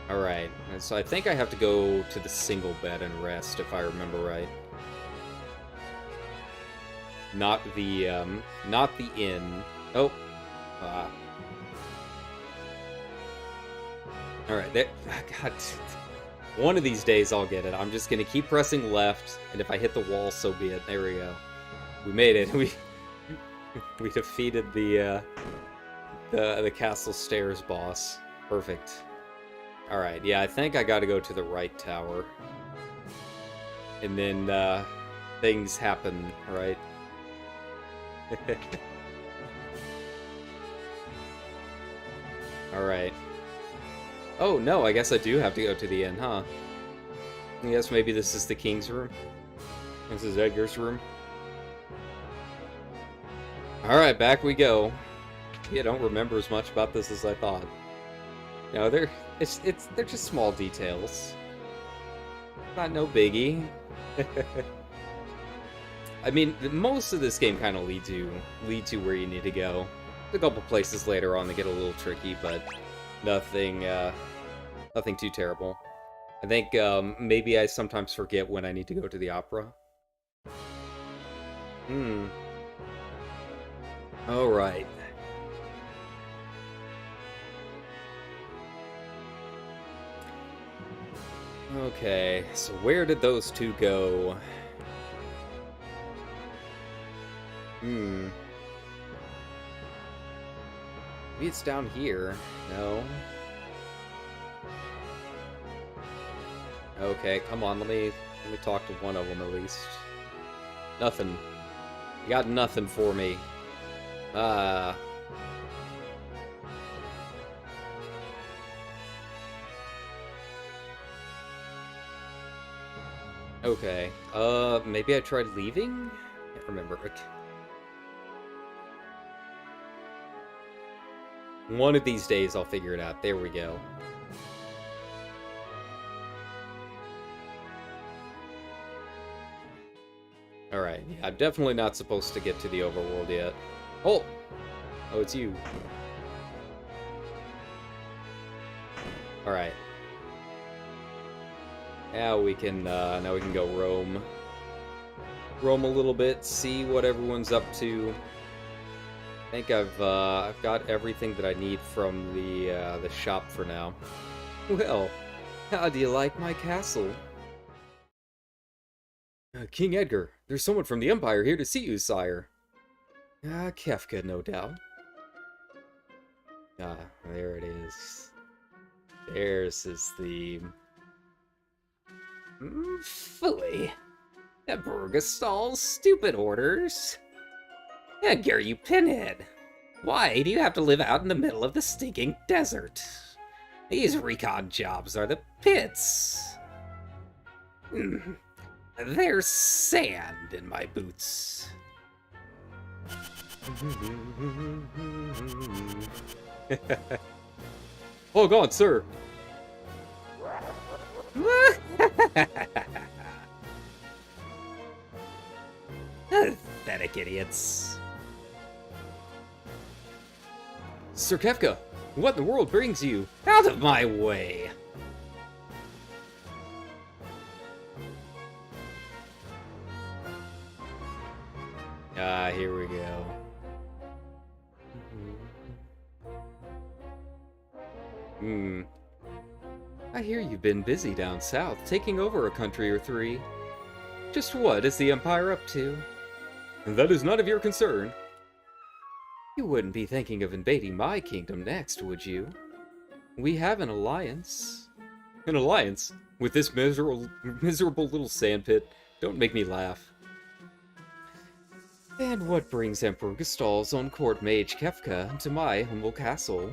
Alright, so I think I have to go to the single bed and rest, if I remember right. Not the inn. Oh. Alright, God. One of these days I'll get it. I'm just gonna keep pressing left, and if I hit the wall, so be it. There we go. We made it. We defeated the castle stairs boss. Perfect. Alright, yeah, I think I gotta go to the right tower. And then, things happen, right? Alright. Oh, no, I guess I do have to go to the inn, huh? I guess maybe this is the king's room. This is Edgar's room. Alright, back we go. Yeah, I don't remember as much about this as I thought. No, they're just small details. Not no biggie. I mean, most of this game kind of leads you where you need to go. A couple places later on they get a little tricky, but nothing too terrible. I think maybe I sometimes forget when I need to go to the opera. All right. Okay, so where did those 2 go? Maybe it's down here. No. Okay, come on, let me talk to one of them at least. Nothing. You got nothing for me. Okay. Maybe I tried leaving? Can't remember. One of these days I'll figure it out. There we go. Alright, yeah, I'm definitely not supposed to get to the overworld yet. Oh! Oh, it's you. Alright. Now we can go roam. Roam a little bit, see what everyone's up to. I think I've got everything that I need from the shop for now. Well, how do you like my castle? King Edgar, there's someone from the Empire here to see you, sire. Kefka, no doubt. There it is. There's his theme. Phooey. Burgastall's stupid orders. Edgar, you pinhead. Why do you have to live out in the middle of the stinking desert? These recon jobs are the pits. There's sand in my boots. Oh, God, sir. pathetic idiots. Sir Kefka, what in the world brings you? Out of my way! Ah, here we go. I hear you've been busy down south, taking over a country or three. Just what is the Empire up to? And that is none of your concern. You wouldn't be thinking of invading my kingdom next, would you? We have an alliance. An alliance? With this miserable little sandpit? Don't make me laugh. And what brings Emperor Gestal's own court mage Kefka to my humble castle?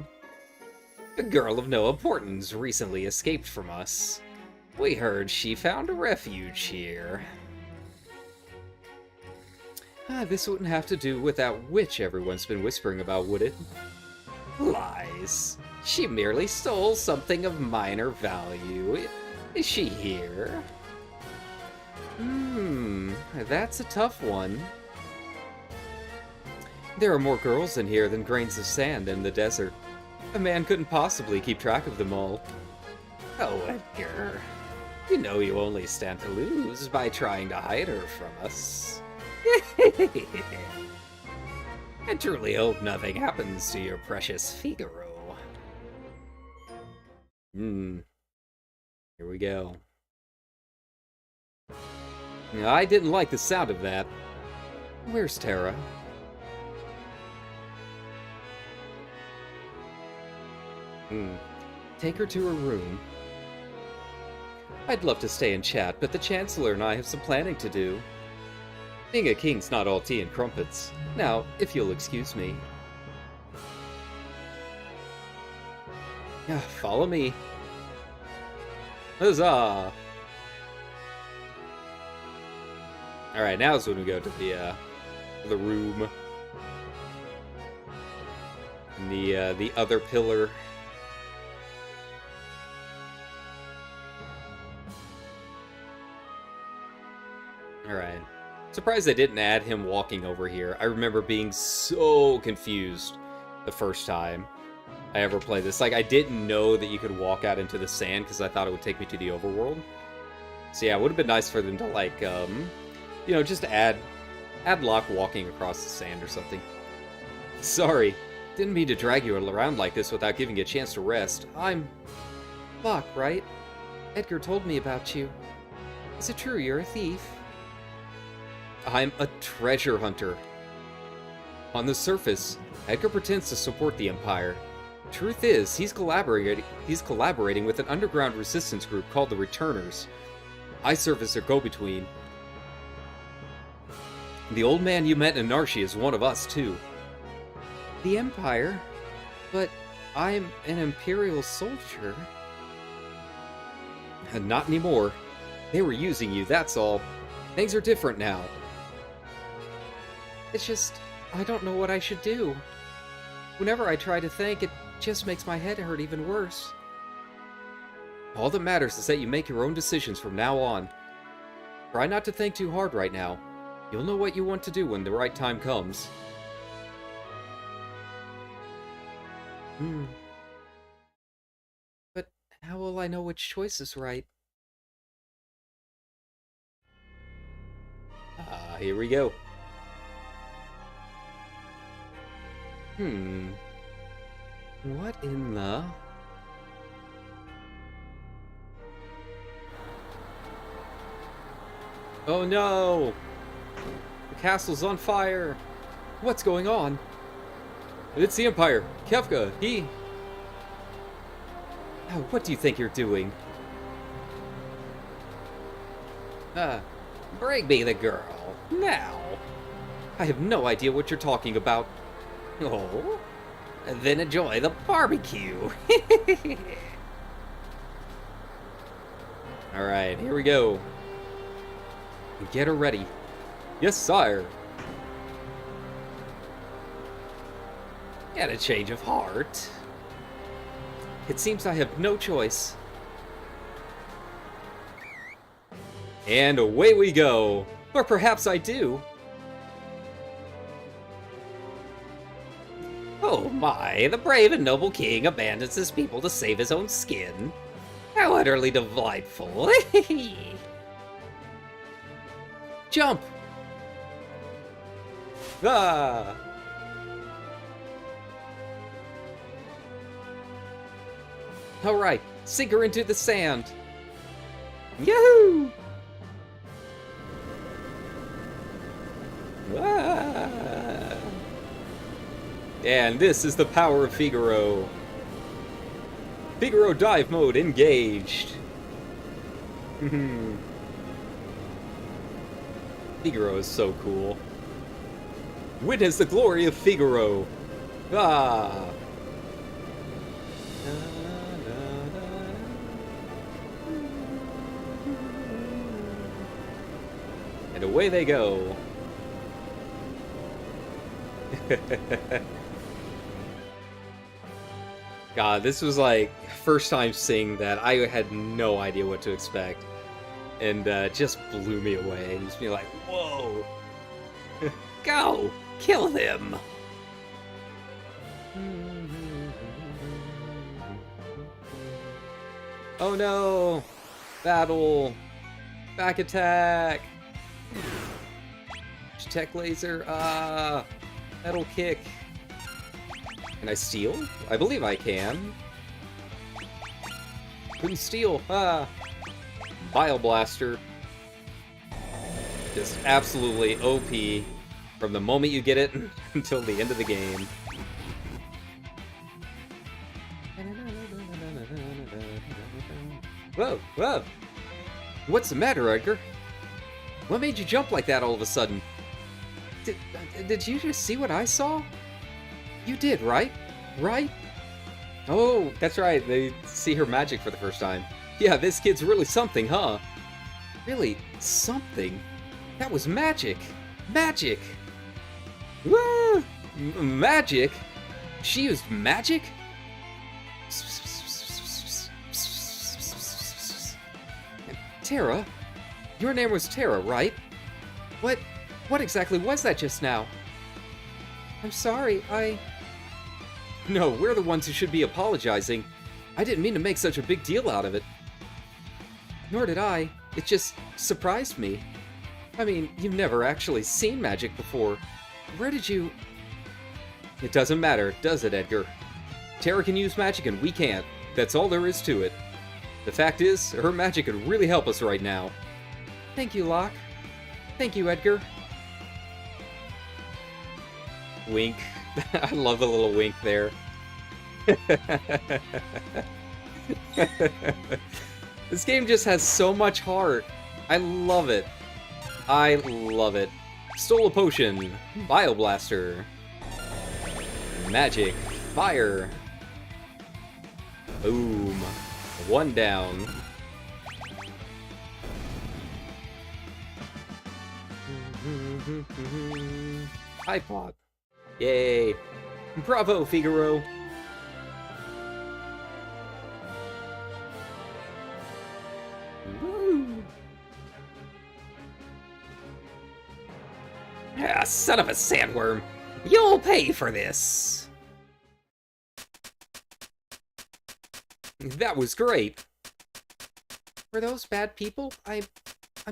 A girl of no importance recently escaped from us. We heard she found a refuge here. This wouldn't have to do with that witch everyone's been whispering about, would it? Lies. She merely stole something of minor value. Is she here? That's a tough one. There are more girls in here than grains of sand in the desert. A man couldn't possibly keep track of them all. Oh, Edgar. You know you only stand to lose by trying to hide her from us. I truly hope nothing happens to your precious Figaro. Here we go. I didn't like the sound of that. Where's Terra? Take her to her room. I'd love to stay and chat, but the Chancellor and I have some planning to do. Being a king's not all tea and crumpets. Now, if you'll excuse me. Follow me. Huzzah! Alright, now's when we go to the room. And the other pillar. Alright. Surprised they didn't add him walking over here. I remember being so confused the first time I ever played this. Like, I didn't know that you could walk out into the sand because I thought it would take me to the overworld. So yeah, it would have been nice for them to, like, you know, just add Locke walking across the sand or something. Sorry, didn't mean to drag you around like this without giving you a chance to rest. I'm Locke, right? Edgar told me about you. Is it true you're a thief? I'm a treasure hunter. On the surface, Edgar pretends to support the Empire. Truth is, he's collaborating with an underground resistance group called the Returners. I serve as their go-between. The old man you met in Narshi is one of us, too. The Empire? But I'm an Imperial soldier. Not anymore. They were using you, that's all. Things are different now. It's just, I don't know what I should do. Whenever I try to think, it just makes my head hurt even worse. All that matters is that you make your own decisions from now on. Try not to think too hard right now. You'll know what you want to do when the right time comes. But how will I know which choice is right? Here we go. What in the... Oh no! The castle's on fire! What's going on? It's the Empire! Kefka, he... Oh, what do you think you're doing? Bring me the girl, now. I have no idea what you're talking about. Oh? Then enjoy the barbecue. Alright, here we go. Get her ready. Yes, sire. And a change of heart. It seems I have no choice. And away we go. Or perhaps I do. Oh my, the brave and noble king abandons his people to save his own skin. How utterly delightful. Jump! Ah! Alright, sink her into the sand. Yahoo! Ah! And this is the power of Figaro. Figaro dive mode engaged. Figaro is so cool. Witness the glory of Figaro. Ah! And away they go. God, this was like first time seeing that. I had no idea what to expect, and just blew me away. And just be like, "Whoa, Go! Kill them! Oh no! Battle! Back attack! Tech laser, metal kick. Can I steal? I believe I can. Couldn't steal, Bile Blaster. Just absolutely OP from the moment you get it until the end of the game. Whoa, whoa! What's the matter, Edgar? What made you jump like that all of a sudden? Did you just see what I saw? You did, right? Right? Oh, that's right. They see her magic for the first time. Yeah, this kid's really something, huh? Really something? That was magic! Magic! Woo! Magic? She used magic? Terra? Your name was Terra, right? What exactly was that just now? I'm sorry, No, we're the ones who should be apologizing. I didn't mean to make such a big deal out of it. Nor did I. It just surprised me. I mean, you've never actually seen magic before. Where did you... It doesn't matter, does it, Edgar? Terra can use magic and we can't. That's all there is to it. The fact is, her magic could really help us right now. Thank you, Locke. Thank you, Edgar. Wink. I love the little wink there. This game just has so much heart. I love it. I love it. Stole a potion. Bile Blaster. Magic. Fire. Boom. One down. High pot. Yay. Bravo, Figaro. Woo. Ah, son of a sandworm! You'll pay for this! That was great. Were those bad people? I'm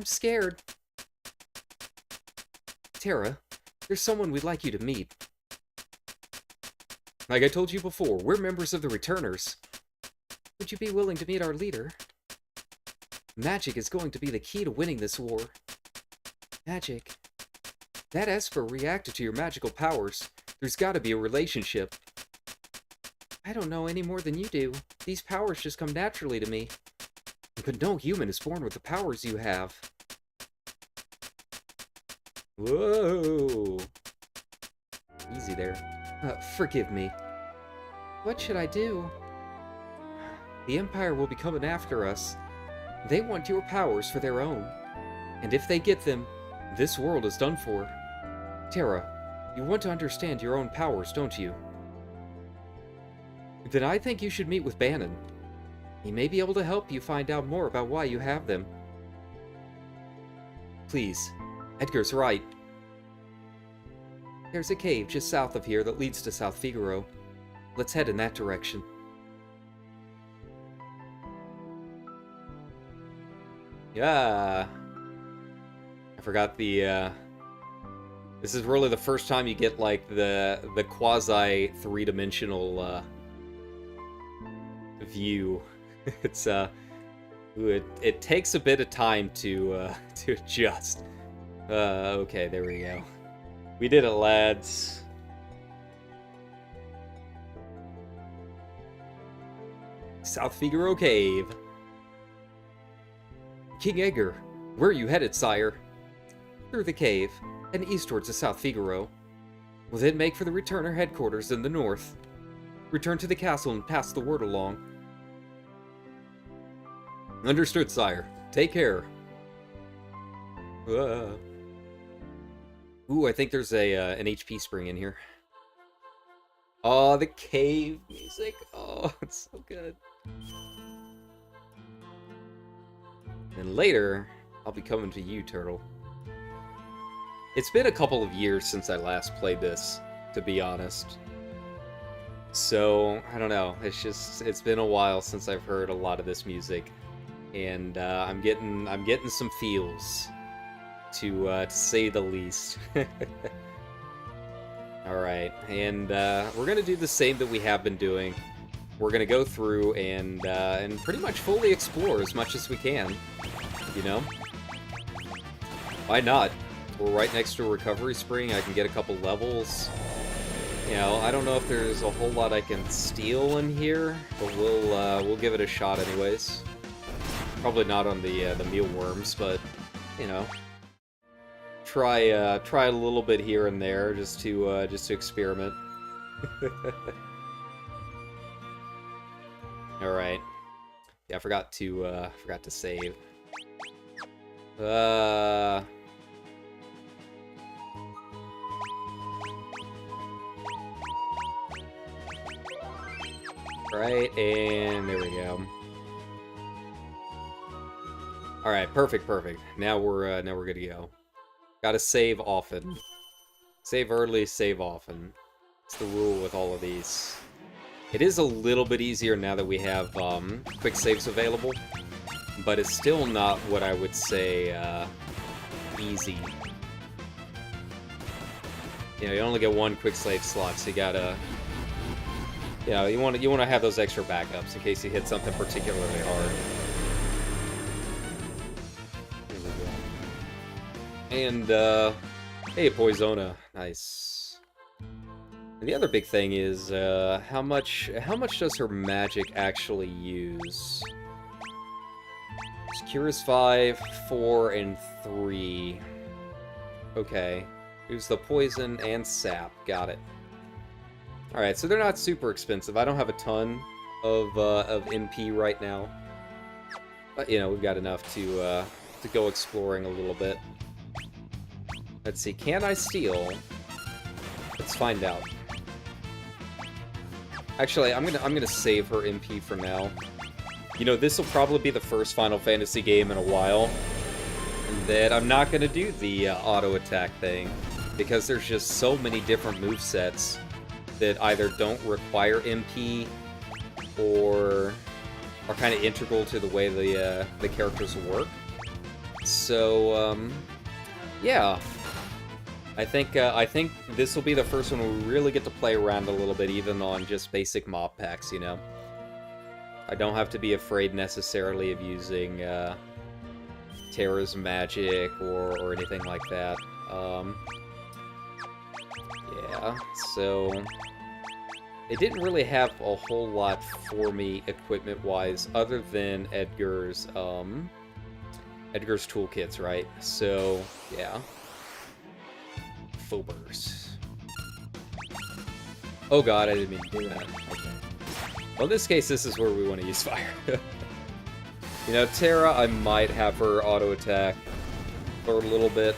scared. Terra, there's someone we'd like you to meet. Like I told you before, we're members of the Returners. Would you be willing to meet our leader? Magic is going to be the key to winning this war. Magic. That Esper reacted to your magical powers. There's gotta be a relationship. I don't know any more than you do. These powers just come naturally to me. But no human is born with the powers you have. Whoa. Easy there. Forgive me. What should I do? The Empire will be coming after us. They want your powers for their own. And if they get them, this world is done for. Terra, you want to understand your own powers, don't you? Then I think you should meet with Bannon. He may be able to help you find out more about why you have them. Please, Edgar's right. There's a cave just south of here that leads to South Figaro. Let's head in that direction. Yeah. I forgot the, this is really the first time you get, like, the quasi three-dimensional, view. It's, it takes a bit of time to adjust. Okay, there we go. We did it, lads. South Figaro Cave. King Edgar, where are you headed, sire? Through the cave, and eastwards to South Figaro. We'll then make for the returner headquarters in the north. Return to the castle and pass the word along. Understood, sire. Take care. Ooh, I think there's an HP spring in here. Oh, the cave music. Oh, it's so good. And later, I'll be coming to you, Turtle. It's been a couple of years since I last played this, to be honest. So, I don't know. It's been a while since I've heard a lot of this music. And I'm getting some feels, to say the least. Alright, and we're gonna do the same that we have been doing. We're gonna go through and pretty much fully explore as much as we can, you know? Why not? We're right next to a recovery spring, I can get a couple levels. You know, I don't know if there's a whole lot I can steal in here, but we'll give it a shot anyways. Probably not on the mealworms, but, you know. Try a little bit here and there just to experiment. All right. Yeah, I forgot to save. Right, and there we go. All right, perfect. Now we're good to go. Gotta save often. Save early, save often. It's the rule with all of these. It is a little bit easier now that we have quick saves available, but it's still not what I would say easy. You know, you only get one quick save slot, so you gotta, you know, you want to have those extra backups in case you hit something particularly hard. And, hey, Poisona. Nice. And the other big thing is, how much does her magic actually use? It's Curious 5, 4, and 3. Okay. Use the poison and sap. Got it. Alright, so they're not super expensive. I don't have a ton of MP right now. But, you know, we've got enough to go exploring a little bit. Let's see, can I steal? Let's find out. Actually, I'm gonna save her MP for now. You know, this will probably be the first Final Fantasy game in a while that I'm not gonna do the auto attack thing, because there's just so many different movesets that either don't require MP or are kind of integral to the way the characters work. So, yeah. I think this will be the first one we really get to play around a little bit, even on just basic mob packs, you know? I don't have to be afraid necessarily of using Terra's magic or anything like that. Yeah, so it didn't really have a whole lot for me equipment-wise, other than Edgar's toolkits, right? So, yeah. Phobers. Oh god, I didn't mean to do that. Okay. Well, in this case, this is where we want to use fire. You know, Terra, I might have her auto-attack for a little bit.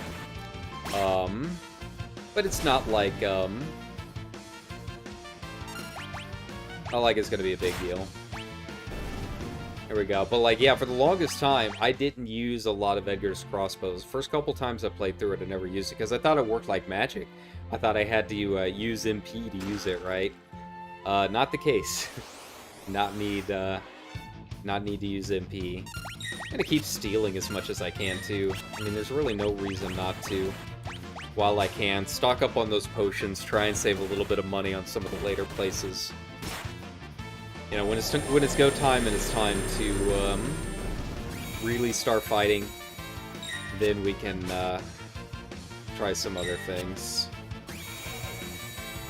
But it's not like, not like it's gonna be a big deal. There we go. But, like, yeah, for the longest time, I didn't use a lot of Edgar's crossbows. First couple times I played through it, I never used it, because I thought it worked like magic. I thought I had to use MP to use it, right? Not the case. Not need to use MP. I'm gonna keep stealing as much as I can, too. I mean, there's really no reason not to. While I can, stock up on those potions, try and save a little bit of money on some of the later places. You know, when it's go time and it's time to really start fighting, then we can try some other things.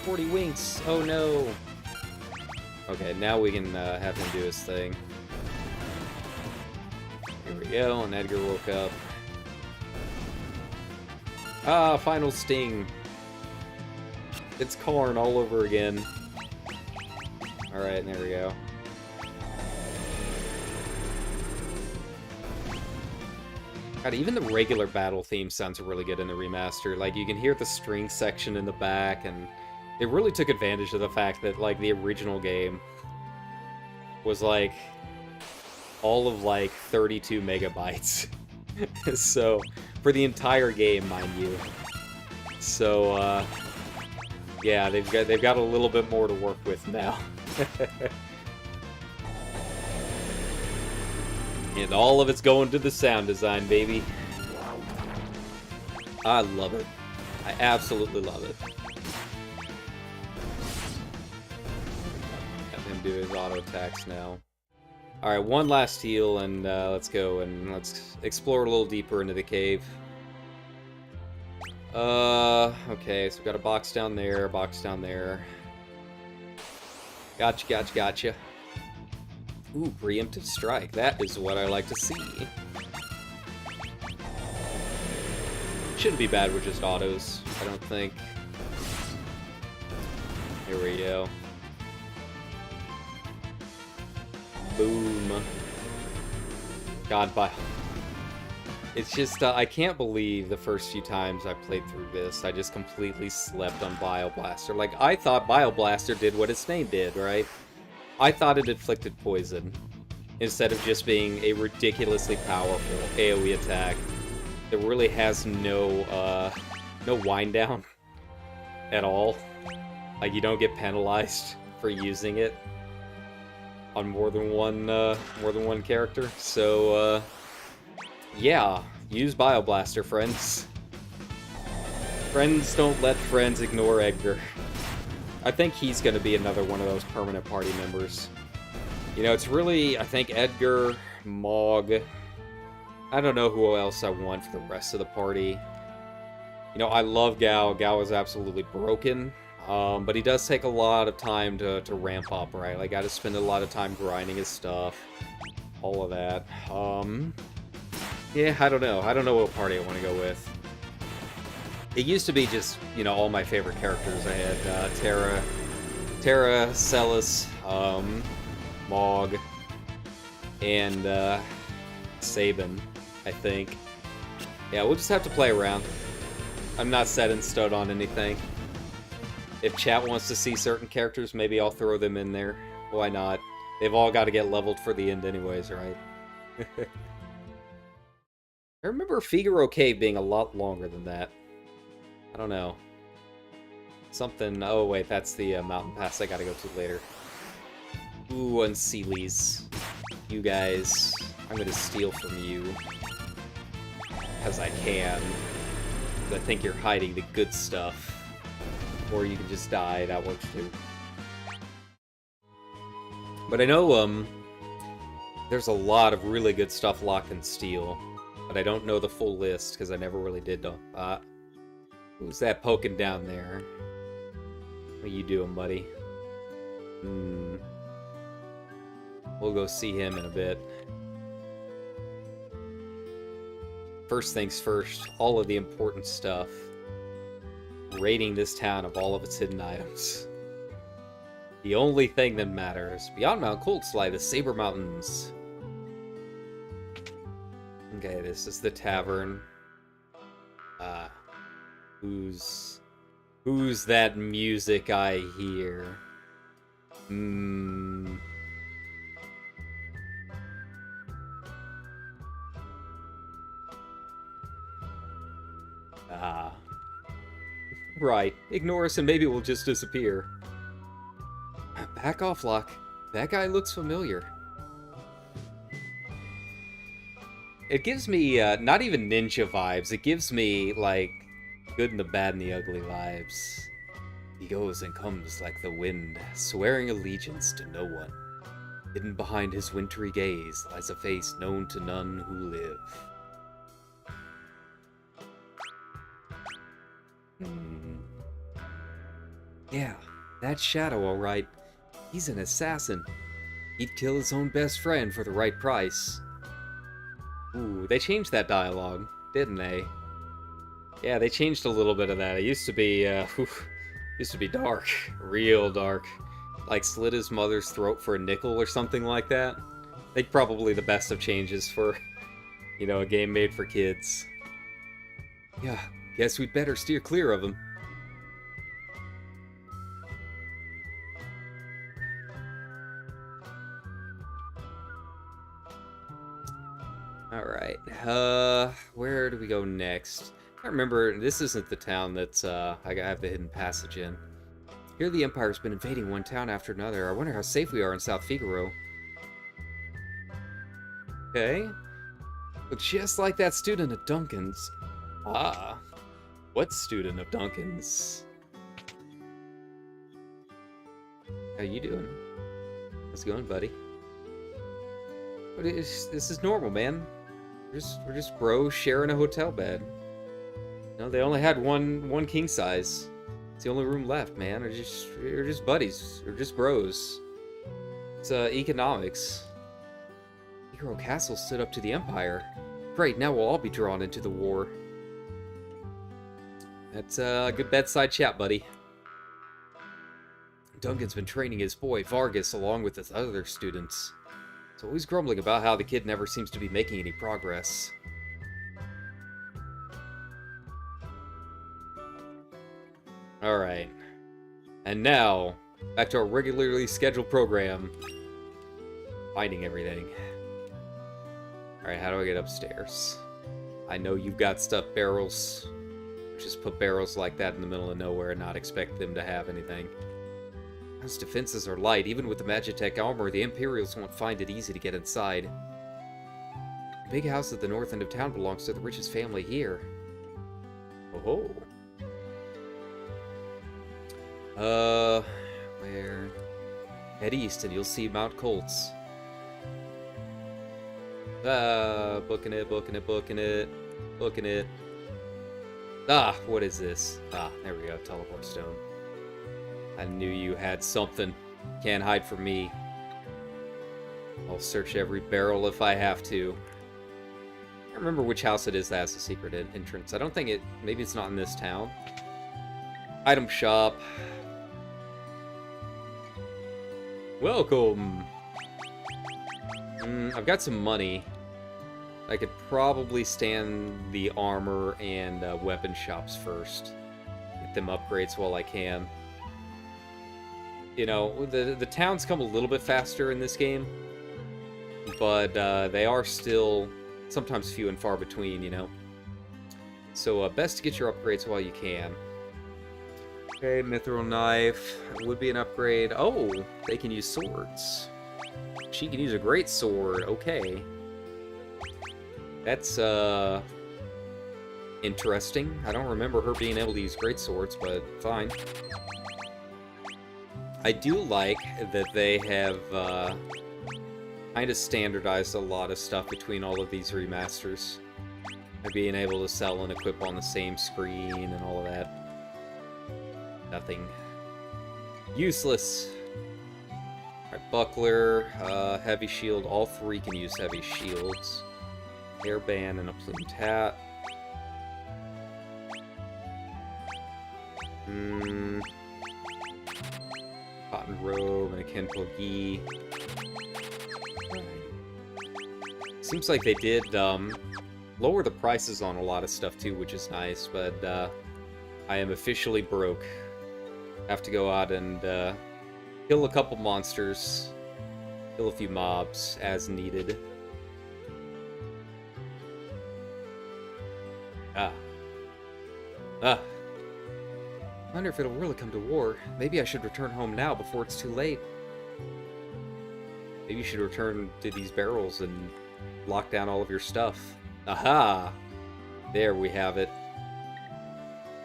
40 winks! Oh no! Okay, now we can have him do his thing. Here we go, and Edgar woke up. Ah, final sting! It's Karn all over again. Alright, there we go. God, even the regular battle theme sounds really good in the remaster. Like, you can hear the string section in the back, and they really took advantage of the fact that, like, the original game was, like, all of, like, 32 megabytes. So, for the entire game, mind you. So, yeah, they've got a little bit more to work with now. And all of it's going to the sound design, baby. I love it. I absolutely love it. Have him do his auto attacks now. Alright, one last heal, and let's go and let's explore a little deeper into the cave. Okay, so we've got a box down there, a box down there. Gotcha, gotcha, gotcha. Ooh, preemptive strike. That is what I like to see. Shouldn't be bad with just autos, I don't think. Here we go. Boom. God, it's just, I can't believe the first few times I played through this, I just completely slept on Bioblaster. Like, I thought Bioblaster did what its name did, right? I thought it inflicted poison, instead of just being a ridiculously powerful AoE attack that really has no wind down at all. Like, you don't get penalized for using it on more than one character. So, yeah, use Bioblaster, friends. Friends don't let friends ignore Edgar. I think he's going to be another one of those permanent party members. You know, it's really, I think, Edgar, Mog. I don't know who else I want for the rest of the party. You know, I love Gao. Gao is absolutely broken. But he does take a lot of time to ramp up, right? Like, I gotta spend a lot of time grinding his stuff. All of that. Yeah, I don't know. I don't know what party I want to go with. It used to be just, you know, all my favorite characters. I had Terra, Celis, Mog, and Sabin, I think. Yeah, we'll just have to play around. I'm not set in stone on anything. If chat wants to see certain characters, maybe I'll throw them in there. Why not? They've all got to get leveled for the end anyways, right? I remember Figaro Cave being a lot longer than that. I don't know. Something... Oh, wait, that's the mountain pass I gotta go to later. Ooh, Unseelies. You guys. I'm gonna steal from you. Because I can. But I think you're hiding the good stuff. Or you can just die, that works too. But I know, there's a lot of really good stuff locked in Steel. But I don't know the full list, because I never really did know. Who's that poking down there? What are you doing, buddy? We'll go see him in a bit. First things first, all of the important stuff. Raiding this town of all of its hidden items. The only thing that matters. Beyond Mount Colts lie the Saber Mountains. Okay, this is the tavern. Who's that music I hear? Right. Ignore us and maybe we'll just disappear. Back off, Locke. That guy looks familiar. It gives me, not even ninja vibes. It gives me, like, good and the bad and the ugly vibes. He goes and comes like the wind, swearing allegiance to no one. Hidden behind his wintry gaze lies a face known to none who live. Yeah, that Shadow, alright. He's an assassin. He'd kill his own best friend for the right price. Ooh, they changed that dialogue, didn't they? Yeah, they changed a little bit of that. It used to be, used to be dark. Real dark. Like, slit his mother's throat for a nickel or something like that. I think probably the best of changes for, you know, a game made for kids. Yeah, guess we'd better steer clear of him. Alright, where do we go next? I remember, this isn't the town that's, I have the hidden passage in. Here the Empire's been invading one town after another. I wonder how safe we are in South Figaro. Okay. Looks just like that student at Duncan's. Ah. What student of Duncan's? How you doing? How's it going, buddy? This is normal, man. We're just bros sharing a hotel bed. No, they only had one king size. It's the only room left, man. We're just buddies. We're just bros. It's economics. Hero Castle stood up to the Empire. Great, now we'll all be drawn into the war. That's a good bedside chat, buddy. Duncan's been training his boy, Vargas, along with his other students. He's always grumbling about how the kid never seems to be making any progress. Alright. And now, back to our regularly scheduled program. Finding everything. Alright, how do I get upstairs? I know you've got stuffed barrels. Just put barrels like that in the middle of nowhere and not expect them to have anything. Those defenses are light. Even with the Magitech armor, the Imperials won't find it easy to get inside. The big house at the north end of town belongs to the richest family here. Oh. Where? Head east and you'll see Mount Colts. Booking it, booking it, booking it, booking it. Ah, what is this? Ah, there we go, teleport stone. I knew you had something. Can't hide from me. I'll search every barrel if I have to. I can't remember which house it is that has a secret entrance. I don't think it... Maybe it's not in this town. Item shop. Welcome! I've got some money. I could probably stand the armor and weapon shops first. Get them upgrades while I can. You know, the towns come a little bit faster in this game, but they are still sometimes few and far between, you know. So best to get your upgrades while you can. Okay, mithril knife would be an upgrade. Oh, they can use swords. She can use a great sword. Okay. That's interesting. I don't remember her being able to use great swords, but fine. I do like that they have kind of standardized a lot of stuff between all of these remasters. Like being able to sell and equip on the same screen and all of that. Nothing. Useless. Alright, buckler, heavy shield. All three can use heavy shields. Hairband and a plumed hat. Cotton robe and a Kenpo gi. Seems like they did lower the prices on a lot of stuff too, which is nice, but I am officially broke. Have to go out and kill a couple monsters, kill a few mobs as needed. I wonder if it'll really come to war. Maybe I should return home now before it's too late. Maybe you should return to these barrels and lock down all of your stuff. Aha! There we have it.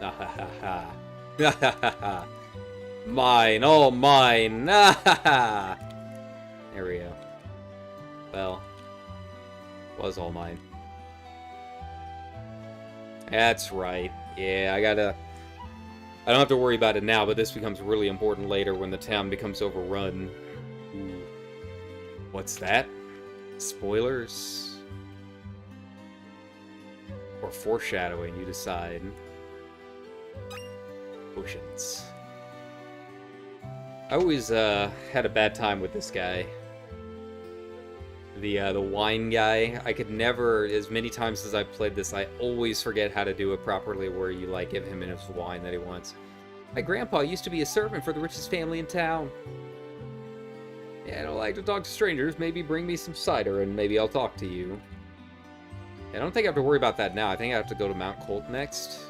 Ah-ha-ha-ha. Ah-ha-ha-ha. Mine, all mine. Ah-ha-ha. There we go. Well, was all mine. That's right. Yeah, I don't have to worry about it now, but this becomes really important later when the town becomes overrun. Ooh. What's that? Spoilers? Or foreshadowing, you decide. Potions. I always had a bad time with this guy. The wine guy. I could never, as many times as I played this, I always forget how to do it properly, where you like give him his wine that he wants. My grandpa used to be a servant for the richest family in town. Yeah, I don't like to talk to strangers. Maybe bring me some cider and maybe I'll talk to you. I don't think I have to worry about that now. I think I have to go to Mount Colt next.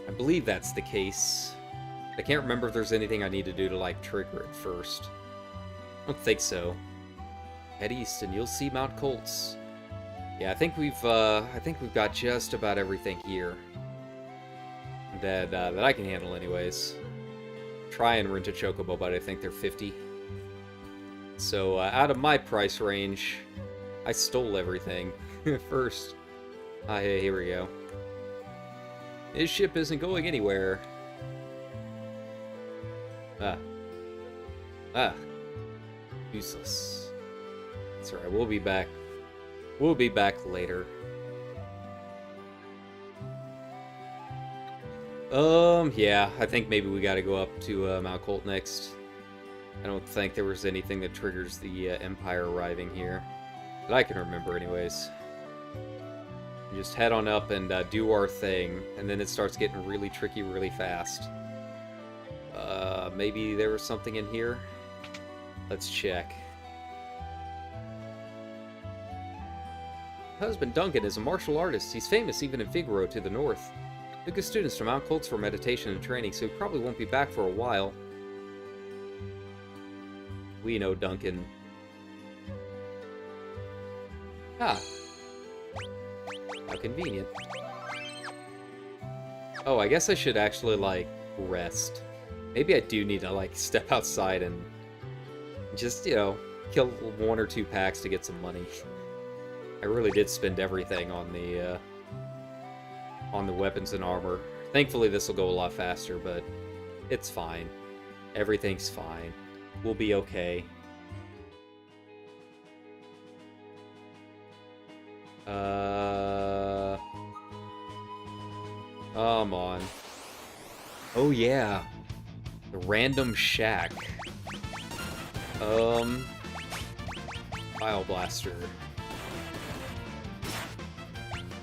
I believe that's the case. I can't remember if there's anything I need to do to, like, trigger it first. I don't think so. Head east and you'll see Mount Colts. Yeah, I think we've got just about everything here that I can handle anyways. Try and rent a Chocobo, but I think they're 50. So, out of my price range, I stole everything first. Ah, hey, here we go. His ship isn't going anywhere. Useless. That's alright, we'll be back. We'll be back later. Yeah, I think maybe we gotta go up to Mount Colt next. I don't think there was anything that triggers the Empire arriving here. That I can remember anyways. We just head on up and do our thing, and then it starts getting really tricky really fast. Maybe there was something in here? Let's check. Husband Duncan is a martial artist. He's famous even in Figaro to the north. Took his students from Mount Colts for meditation and training, so he probably won't be back for a while. We know Duncan. Ah. How convenient. Oh, I guess I should actually, like, rest. Maybe I do need to, like, step outside and just, you know, kill 1 or 2 packs to get some money. I really did spend everything on the weapons and armor. Thankfully, this will go a lot faster, but it's fine. Everything's fine. We'll be okay. Come on. Oh, yeah. The random shack. File blaster.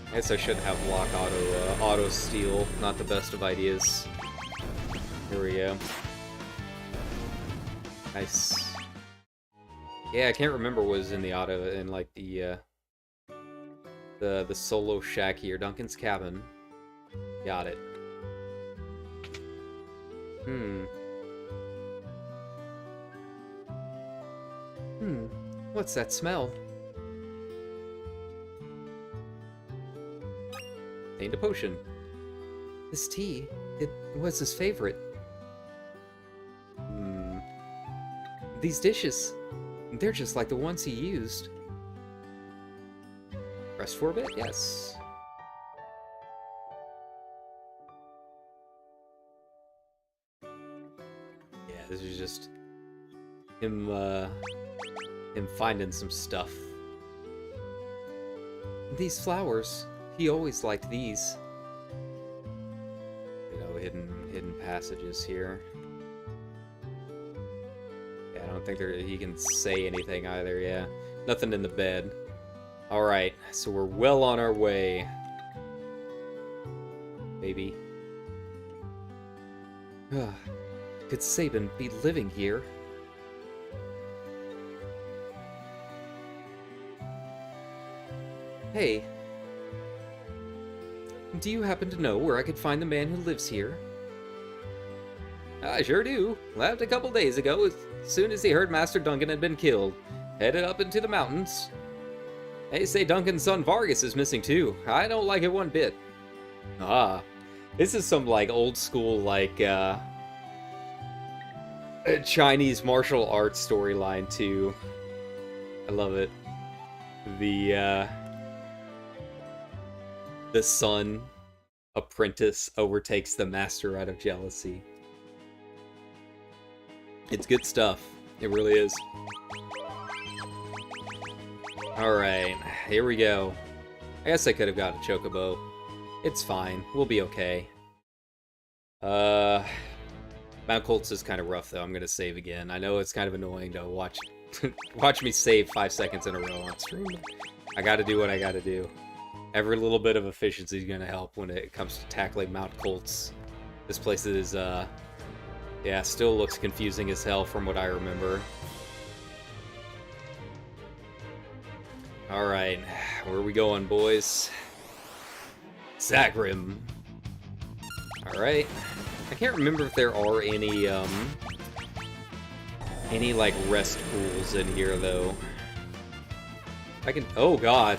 I guess I should have lock auto steal. Not the best of ideas. Here we go. Nice. Yeah, I can't remember what was in the auto in like the solo shack here. Duncan's cabin. Got it. What's that smell? Named a potion. This tea, it was his favorite. These dishes, they're just like the ones he used. Rest for a bit? Yes. Yeah, this is just him finding some stuff. These flowers, he always liked these. You know, hidden passages here. Yeah, I don't think he can say anything either, yeah. Nothing in the bed. Alright, so we're well on our way. Maybe. Could Sabin be living here? Hey. Do you happen to know where I could find the man who lives here? I sure do. Left a couple days ago, as soon as he heard Master Duncan had been killed. Headed up into the mountains. They say Duncan's son Vargas is missing too. I don't like it one bit. Ah, this is some, like, old school, like, Chinese martial arts storyline too. I love it. The son apprentice overtakes the master out of jealousy. It's good stuff. It really is. Alright, here we go. I guess I could have got a Chocobo. It's fine. We'll be okay. Mount Colts is kind of rough, though. I'm going to save again. I know it's kind of annoying to watch watch me save 5 seconds in a row on stream. I got to do what I got to do. Every little bit of efficiency is going to help when it comes to tackling Mount Colts. This place is, yeah, still looks confusing as hell from what I remember. Alright, where are we going, boys? Zagrim. Alright. I can't remember if there are any, like, rest pools in here, though. I can... Oh, God.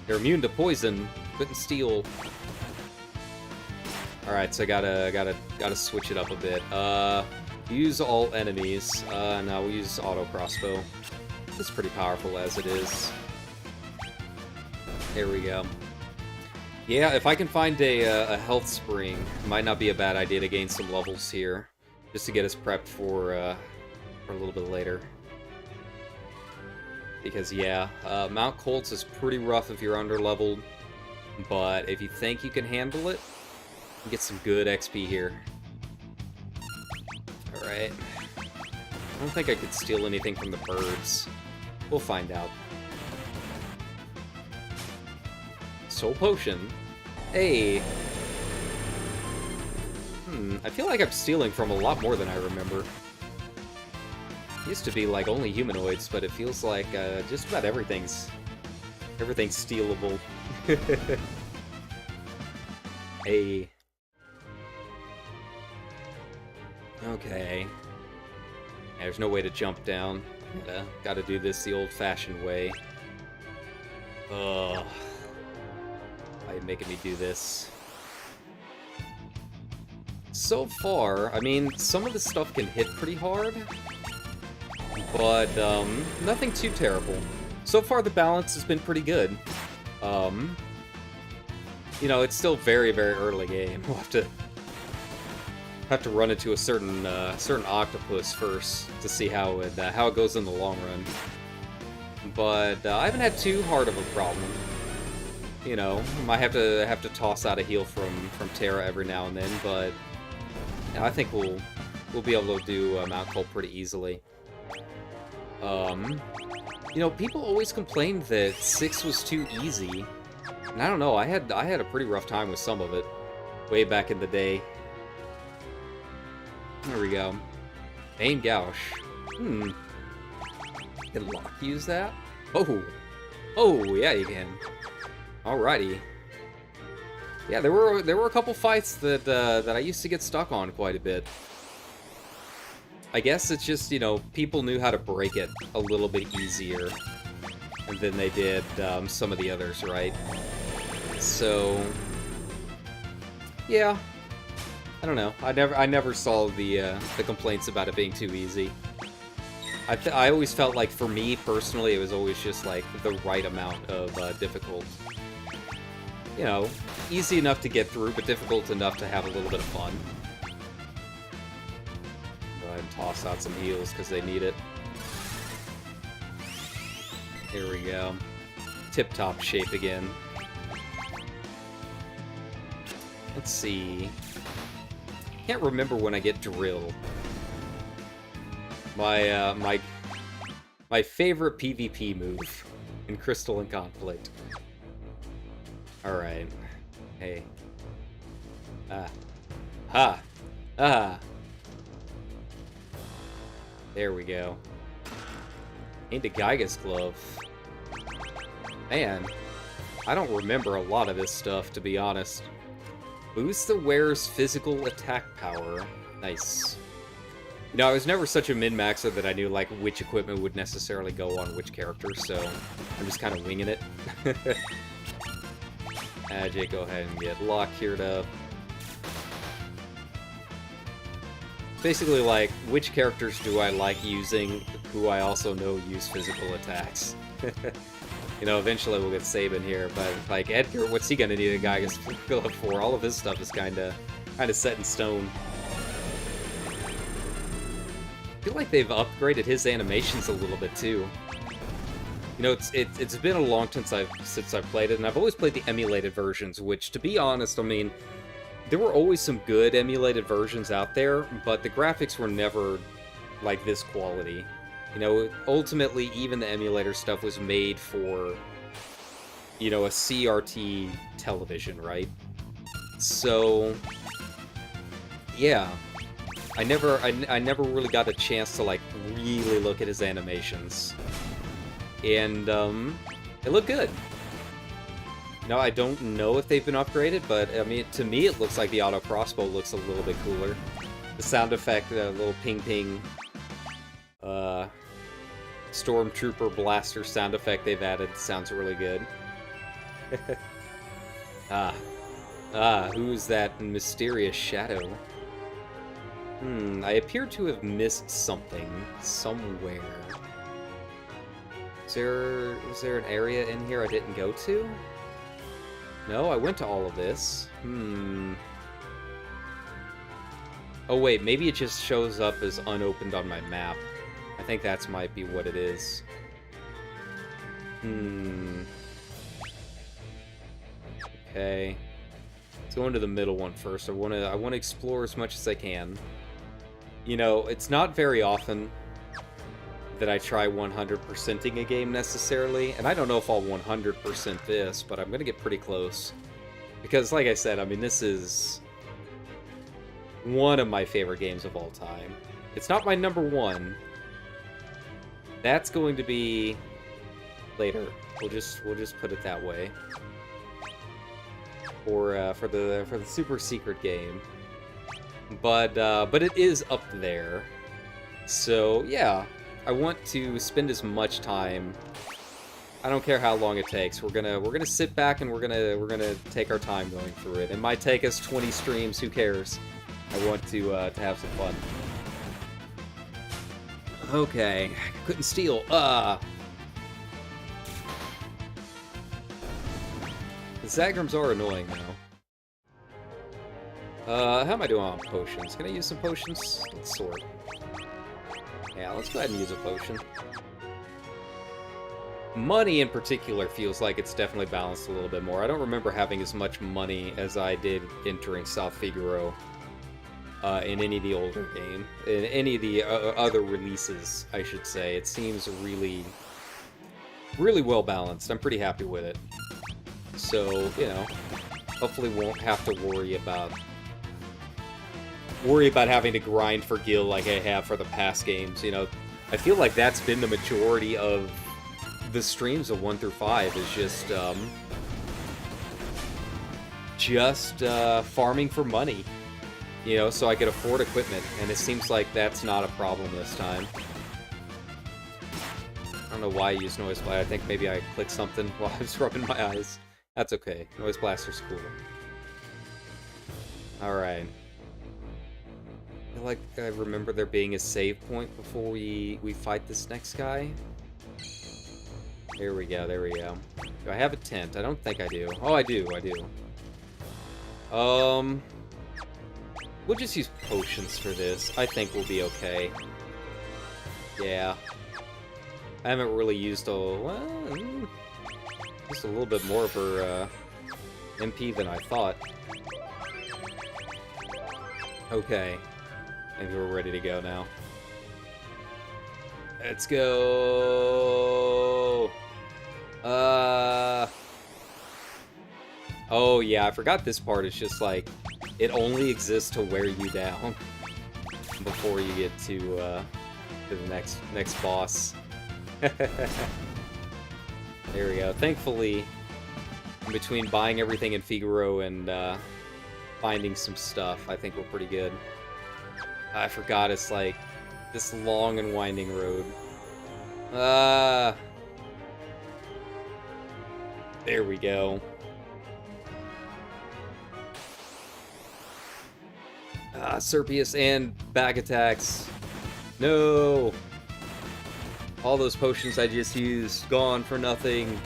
They're immune to poison. Couldn't steal. Alright, so I gotta switch it up a bit. Use all enemies. No, we'll use auto crossbow. It's pretty powerful as it is. There we go. Yeah, if I can find a health spring, it might not be a bad idea to gain some levels here, just to get us prepped for a little bit later. Because yeah, Mount Colts is pretty rough if you're underleveled, but if you think you can handle it, you get some good XP here. Alright. I don't think I could steal anything from the birds. We'll find out. Soul Potion. Hey! I feel like I'm stealing from a lot more than I remember. It used to be like only humanoids, but it feels like just about everything's stealable. Hey. Okay. Yeah, there's no way to jump down. Gotta do this the old-fashioned way. Ugh. Why are you making me do this? So far, I mean, some of the stuff can hit pretty hard, but nothing too terrible. So far, the balance has been pretty good. You know, it's still very, very early game. We'll have to run into a certain octopus first to see how it goes in the long run. But I haven't had too hard of a problem. You know, might have to toss out a heal from Terra every now and then, but I think we'll be able to do Mount Colt pretty easily. You know, people always complained that 6 was too easy, and I don't know. I had a pretty rough time with some of it way back in the day. There we go. Aim Gouche. Can Locke use that? Oh, yeah, you can. Alrighty. Yeah, there were a couple fights that I used to get stuck on quite a bit. I guess it's just, you know, people knew how to break it a little bit easier than they did some of the others, right? So, yeah. I don't know. I never saw the complaints about it being too easy. I always felt like, for me personally, it was always just like the right amount of difficult. You know, easy enough to get through, but difficult enough to have a little bit of fun. Go ahead and toss out some heals because they need it. Here we go. Tip-top shape again. Let's see. Can't remember when I get drill. My favorite PvP move in Crystal and Conflict. Alright. Hey. There we go. Into Gaiga's Glove. Man, I don't remember a lot of this stuff, to be honest. Boost the wearer's physical attack power. Nice. You know, I was never such a min-maxer that I knew, like, which equipment would necessarily go on which character, so I'm just kind of winging it. Ajay, go ahead and get Lock geared up. Basically, like, which characters do I like using, who I also know use physical attacks. You know, eventually we'll get Sabin here, but, like, Edgar, what's he gonna need a guy to fill up for? All of his stuff is kinda set in stone. I feel like they've upgraded his animations a little bit too. You know, it's been a long time since I've played it, and I've always played the emulated versions, which, to be honest, I mean, there were always some good emulated versions out there, but the graphics were never like this quality. You know, ultimately, even the emulator stuff was made for, you know, a CRT television, right? So, yeah. I never really got a chance to, like, really look at his animations. And, it looked good. No, I don't know if they've been upgraded, but, I mean, to me, it looks like the auto crossbow looks a little bit cooler. The sound effect, the little ping-ping, Stormtrooper blaster sound effect they've added sounds really good. Who's that mysterious shadow? I appear to have missed something somewhere. Was there an area in here I didn't go to? No, I went to all of this. Oh wait, maybe it just shows up as unopened on my map. I think that might be what it is. Okay. Let's go into the middle one first. I want to explore as much as I can. You know, it's not very often that I try 100%ing a game necessarily, and I don't know if I'll 100% this, but I'm going to get pretty close. Because, like I said, I mean, this is one of my favorite games of all time. It's not my number one. That's going to be later. We'll just put it that way. For the super secret game. But it is up there. So yeah, I want to spend as much time. I don't care how long it takes. We're gonna sit back and we're gonna take our time going through it. It might take us 20 streams. Who cares? I want to have some fun. Okay, couldn't steal. The Zagrams are annoying now. How am I doing on potions? Can I use some potions? Let's sort. Yeah, let's go ahead and use a potion. Money in particular feels like it's definitely balanced a little bit more. I don't remember having as much money as I did entering South Figaro in any of the older game. In any of the other releases, I should say. It seems really, really well balanced. I'm pretty happy with it. So, you know, hopefully won't have to worry about having to grind for gil like I have for the past games. You know, I feel like that's been the majority of the streams of 1 through 5 is just farming for money, you know, so I could afford equipment, and it seems like that's not a problem this time. I don't know why I use Noise Blast. I think maybe I clicked something while I was rubbing my eyes. That's okay. Noise Blaster's cool. Alright. I feel like I remember there being a save point before we fight this next guy. There we go, there we go. Do I have a tent? I don't think I do. Oh, I do, I do. We'll just use potions for this. I think we'll be okay. Yeah. I haven't really used just a little bit more of her MP than I thought. Okay. Maybe we're ready to go now. Let's go! Oh yeah, I forgot this part. It's just like, it only exists to wear you down before you get to the next boss. There we go. Thankfully, in between buying everything in Figaro and finding some stuff, I think we're pretty good. I forgot it's like this long and winding road. There we go. Serpius and back attacks. No! All those potions I just used, gone for nothing.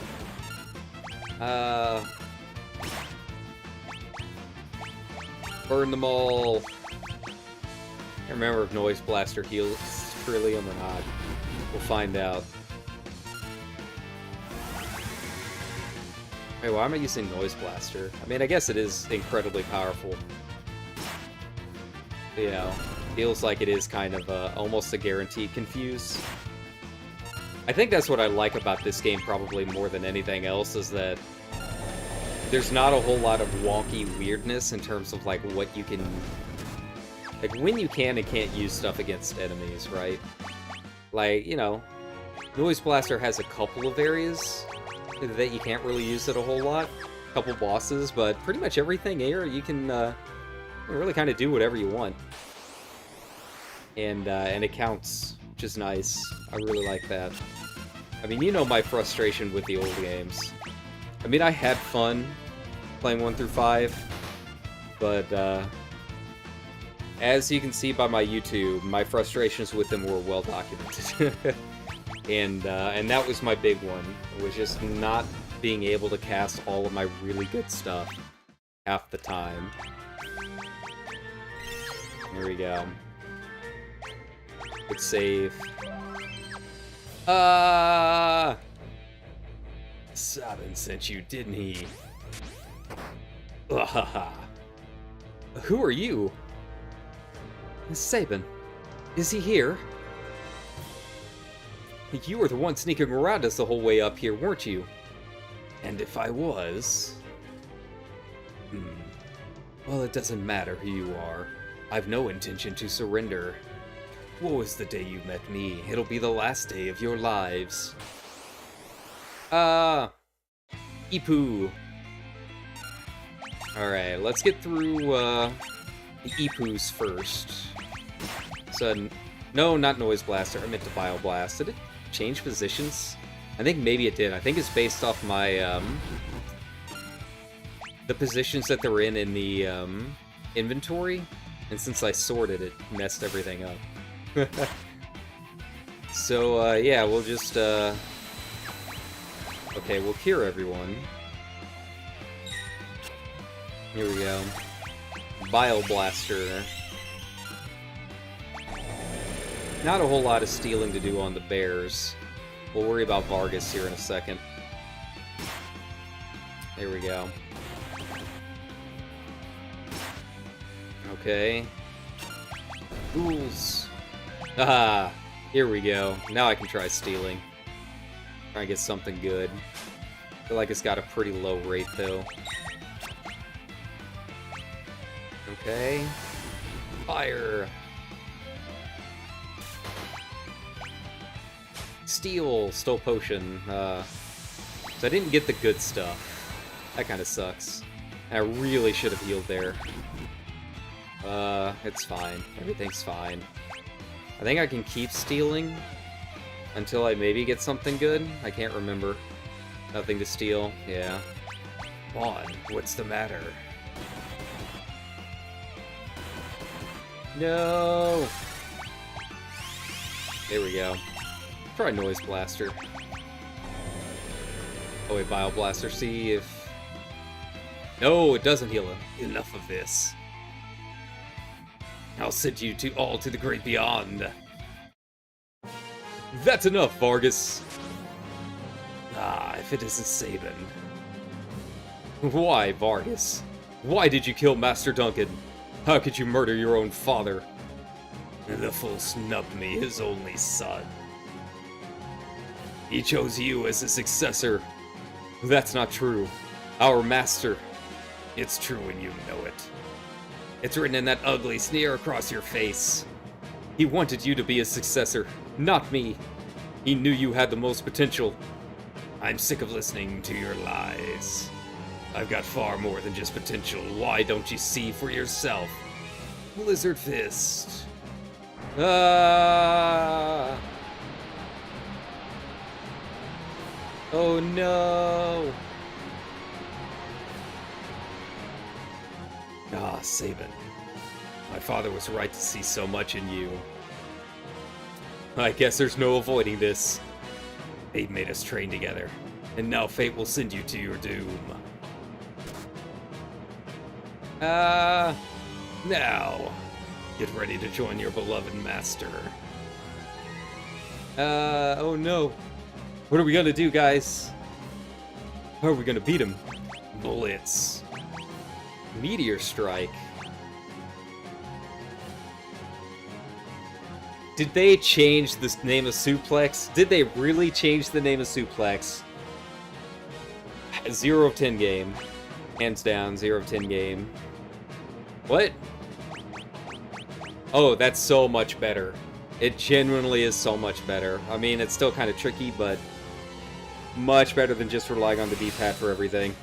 Burn them all. I remember if Noise Blaster heals Trillium or not. We'll find out. Wait, why am I using Noise Blaster? I mean, I guess it is incredibly powerful. You know, feels like it is kind of almost a guaranteed confuse. I think that's what I like about this game probably more than anything else, is that there's not a whole lot of wonky weirdness in terms of like what you can, like when you can and can't use stuff against enemies, right? Like, you know, Noise Blaster has a couple of areas that you can't really use it a whole lot, a couple bosses, but pretty much everything here you can really kind of do whatever you want, and it counts, which is nice. I really like that. I mean, you know my frustration with the old games. I mean, I had fun playing 1 through 5, but as you can see by my YouTube, my frustrations with them were well documented. and that was my big one, was just not being able to cast all of my really good stuff half the time. Here we go. Good save. Sabin sent you, didn't he? Who are you? Sabin. Is he here? You were the one sneaking around us the whole way up here, weren't you? And if I was... Well, it doesn't matter who you are. I've no intention to surrender. Woe is the day you met me. It'll be the last day of your lives. Ipu. Alright, let's get through, the Ipus first. So, no, not Noise Blaster. I meant to Bio Blast. Did it change positions? I think maybe it did. I think it's based off my, the positions that they're in the, inventory. And since I sorted, it messed everything up. So, yeah, we'll just, okay, we'll cure everyone. Here we go. Bile Blaster. Not a whole lot of stealing to do on the bears. We'll worry about Vargas here in a second. There we go. Okay. Fools. Ah, here we go. Now I can try stealing. Try and get something good. I feel like it's got a pretty low rate, though. Okay. Fire. Steal. Stole potion. So I didn't get the good stuff. That kind of sucks. I really should have healed there. It's fine. Everything's fine. I think I can keep stealing until I maybe get something good. I can't remember. Nothing to steal. Yeah. Vaughn, what's the matter? No! There we go. Try Noise Blaster. Oh wait, Bile Blaster, see if... No, it doesn't heal him. Enough of this. I'll send you all to the great beyond. That's enough, Vargas. Ah, if it isn't Sabin. Why, Vargas? Why did you kill Master Duncan? How could you murder your own father? The fool snubbed me, his only son. He chose you as his successor. That's not true. Our master. It's true and you know it. It's written in that ugly sneer across your face. He wanted you to be his successor, not me. He knew you had the most potential. I'm sick of listening to your lies. I've got far more than just potential. Why don't you see for yourself? Blizzard Fist. Ah! Oh no! Ah, Sabin. My father was right to see so much in you. I guess there's no avoiding this. Fate made us train together, and now fate will send you to your doom. Now, get ready to join your beloved master. Oh no. What are we gonna do, guys? How are we gonna beat him? Blitz. Meteor Strike. Did they change the name of Suplex? Did they really change the name of Suplex? 0 of 10 game. Hands down, 0 of 10 game. What? Oh, that's so much better. It genuinely is so much better. I mean, it's still kind of tricky, but much better than just relying on the D-pad for everything.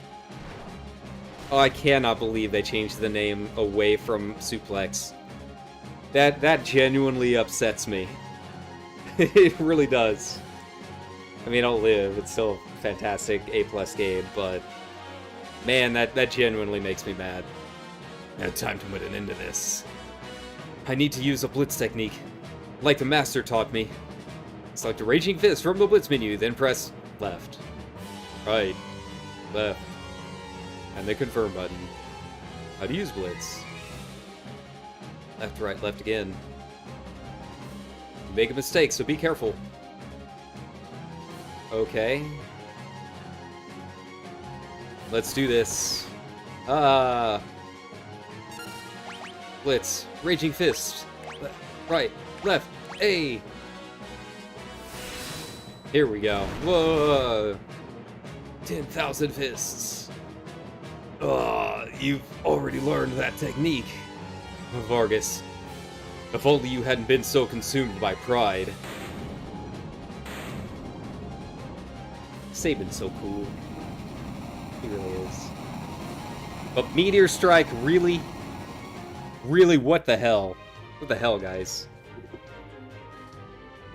Oh, I cannot believe they changed the name away from Suplex. That genuinely upsets me. It really does. I mean, I'll live. It's still a fantastic A+ game, but man, that genuinely makes me mad. Now, time to put an end to this. I need to use a blitz technique, like the master taught me. Select a Raging Fist from the blitz menu, then press left, right, left, and the confirm button. How to use blitz. Left, right, left again. You make a mistake, so be careful. Okay. Let's do this. Blitz. Raging Fist. Right, left, A. Here we go. Whoa. 10,000 fists. You've already learned that technique. Vargas, if only you hadn't been so consumed by pride. Sabin's so cool. He really is. But Meteor Strike, really? Really, what the hell? What the hell, guys?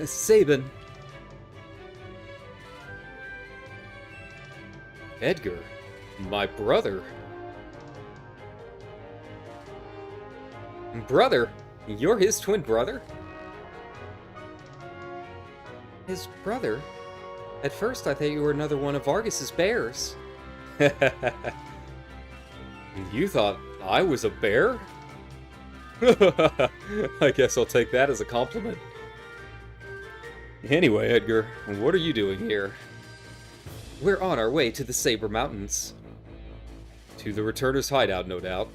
Sabin. Edgar, my brother. Brother? You're his twin brother? His brother? At first I thought you were another one of Vargas's bears. You thought I was a bear? I guess I'll take that as a compliment. Anyway, Edgar, what are you doing here? We're on our way to the Saber Mountains. To the Returner's hideout, no doubt.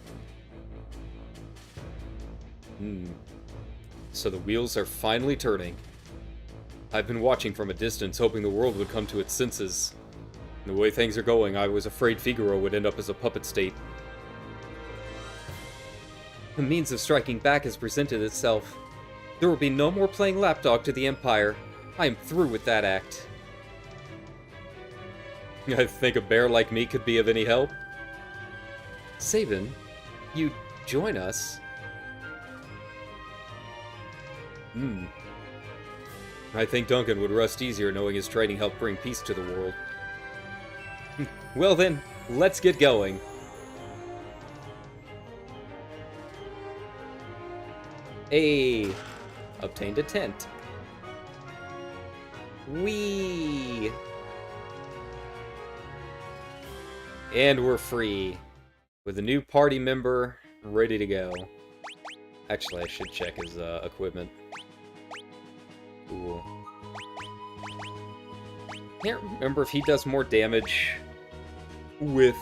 So the wheels are finally turning. I've been watching from a distance, hoping the world would come to its senses. The way things are going, I was afraid Figaro would end up as a puppet state. The means of striking back has presented itself. There will be no more playing lapdog to the Empire. I am through with that act. I think a bear like me could be of any help. Sabin, you join us? I think Duncan would rest easier knowing his training helped bring peace to the world. Well then, let's get going. Obtained a tent. Whee! And we're free. With a new party member ready to go. Actually, I should check his equipment. Cool. Can't remember if he does more damage with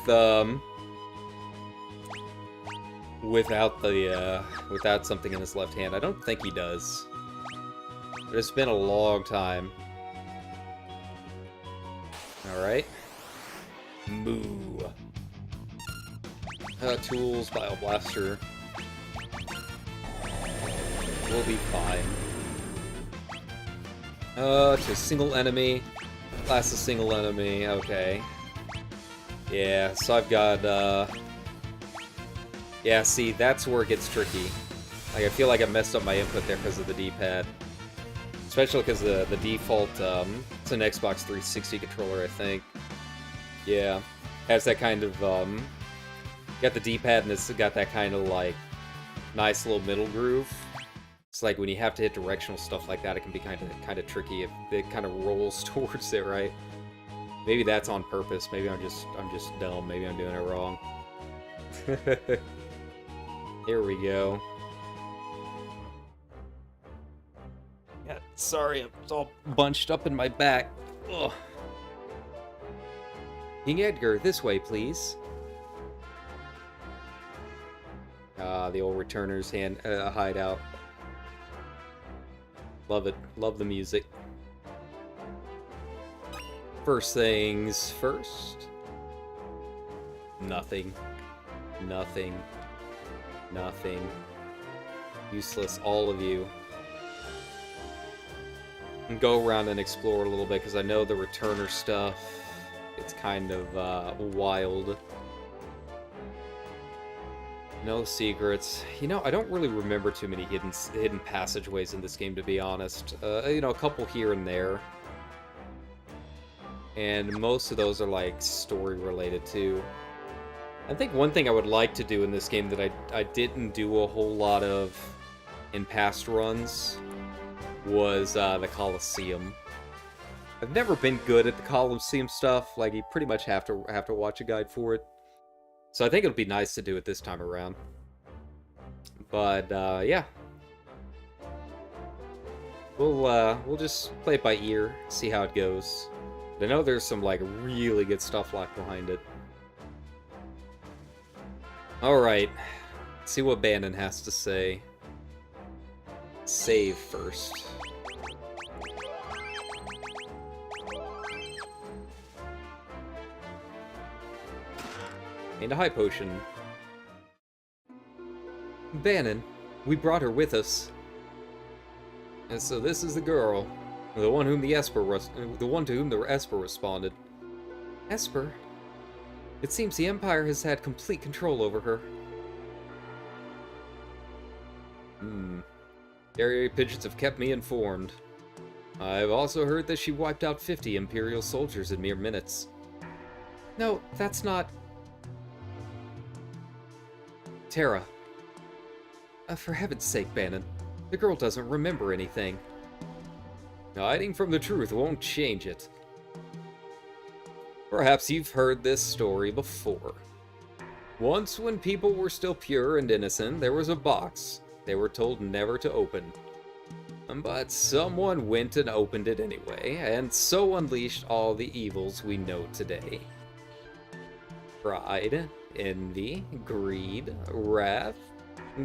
without something in his left hand. I don't think he does. But it's been a long time. Alright. Moo. Tools, Bioblaster. We'll be fine. To single enemy. Class a single enemy, okay. Yeah, so I've got, yeah, see, that's where it gets tricky. Like, I feel like I messed up my input there because of the D-pad. Especially because the default, it's an Xbox 360 controller, I think. Yeah. Has that kind of, got the D-pad and it's got that kind of, like, nice little middle groove. It's like when you have to hit directional stuff like that, it can be kind of tricky if it kind of rolls towards it, right? Maybe that's on purpose. Maybe I'm just dumb. Maybe I'm doing it wrong. Here we go. Yeah, sorry, it's all bunched up in my back. Ugh. King Edgar, this way, please. The old Returner's hideout. Love it. Love the music. First things first. Nothing. Nothing. Nothing. Useless, all of you. And go around and explore a little bit, because I know the Returner stuff, it's kind of wild. No secrets. You know, I don't really remember too many hidden passageways in this game, to be honest. You know, a couple here and there. And most of those are, like, story-related, too. I think one thing I would like to do in this game that I didn't do a whole lot of in past runs was the Coliseum. I've never been good at the Coliseum stuff. Like, you pretty much have to watch a guide for it. So I think it'll be nice to do it this time around. But yeah, we'll just play it by ear, see how it goes. But I know there's some like really good stuff locked behind it. All right, let's see what Bannon has to say. Save first. And a high potion. Bannon, we brought her with us. And so this is the girl, the one to whom the Esper responded. Esper? It seems the Empire has had complete control over her. Area pigeons have kept me informed. I've also heard that she wiped out 50 Imperial soldiers in mere minutes. No, that's not... Terra. For heaven's sake, Bannon. The girl doesn't remember anything. Hiding from the truth won't change it. Perhaps you've heard this story before. Once, when people were still pure and innocent, there was a box they were told never to open. But someone went and opened it anyway, and so unleashed all the evils we know today. Pride, envy, greed, wrath,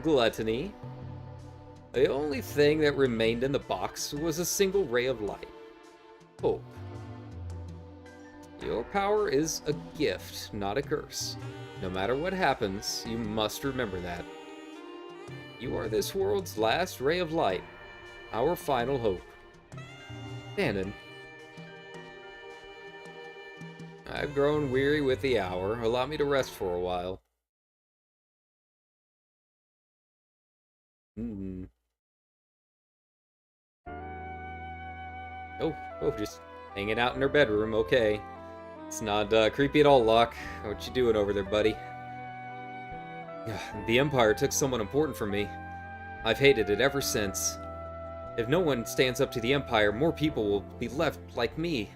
gluttony. The only thing that remained in the box was a single ray of light. Hope. Your power is a gift, not a curse. No matter what happens, you must remember that. You are this world's last ray of light, our final hope. Bannon. I've grown weary with the hour. Allow me to rest for a while. Oh, just hanging out in her bedroom, okay. It's not creepy at all, Locke. What you doing over there, buddy? The Empire took someone important from me. I've hated it ever since. If no one stands up to the Empire, more people will be left like me.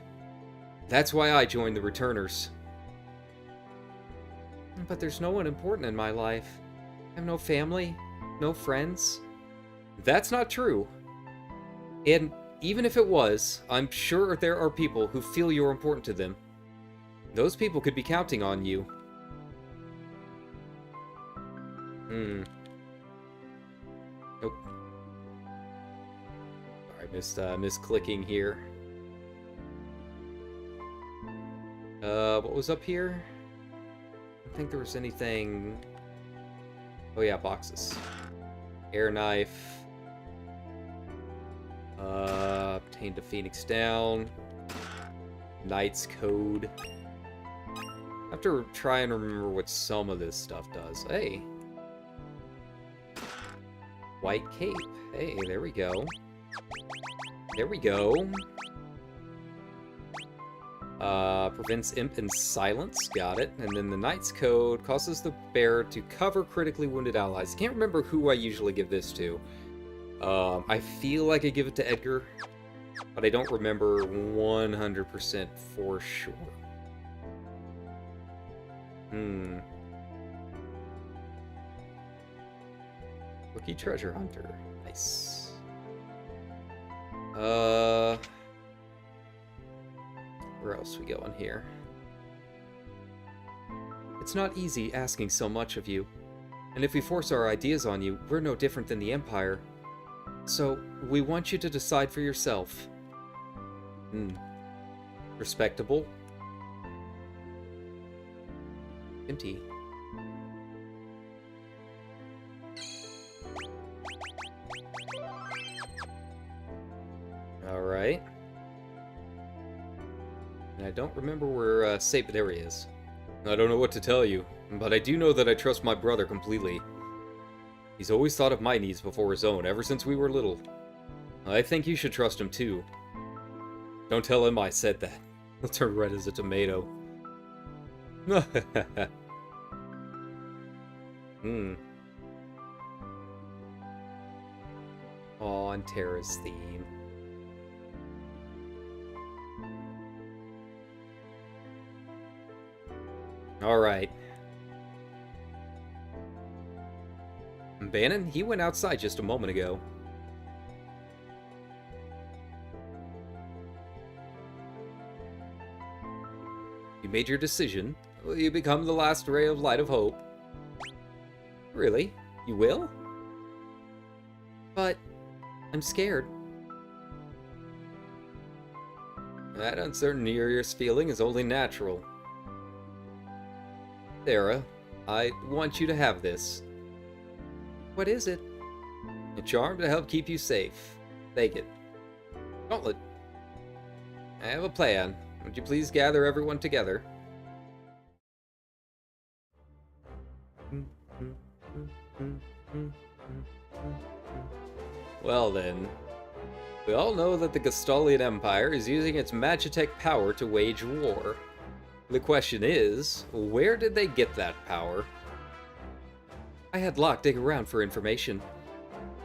That's why I joined the Returners. But there's no one important in my life. I have no family, no friends. That's not true. And even if it was, I'm sure there are people who feel you're important to them. Those people could be counting on you. Nope. Sorry, missed clicking here. What was up here? I don't think there was anything... Oh yeah, boxes. Air knife. Obtained a Phoenix down. Knight's Code. I have to try and remember what some of this stuff does. Hey. White cape. Hey, there we go. There we go. Prevents imp and silence. Got it. And then the Knight's Code causes the bearer to cover critically wounded allies. Can't remember who I usually give this to. I feel like I give it to Edgar, but I don't remember 100% for sure. Rookie Treasure Hunter. Nice. Where else we going here? It's not easy asking so much of you. And if we force our ideas on you, we're no different than the Empire. So, we want you to decide for yourself. Respectable. Empty. Alright. And I don't remember where, there he is. I don't know what to tell you, but I do know that I trust my brother completely. He's always thought of my needs before his own, ever since we were little. I think you should trust him too. Don't tell him I said that. He'll turn red as a tomato. Aw, and Terra's theme. Alright. Bannon, he went outside just a moment ago. You made your decision. Will you become the last ray of light of hope? Really? You will? But I'm scared. That uncertainty you're feeling is only natural. Sarah, I want you to have this. What is it? A charm to help keep you safe. Take it. Gauntlet. I have a plan. Would you please gather everyone together? Well then. We all know that the Gestalian Empire is using its Magitech power to wage war. The question is, where did they get that power? I had Locke dig around for information.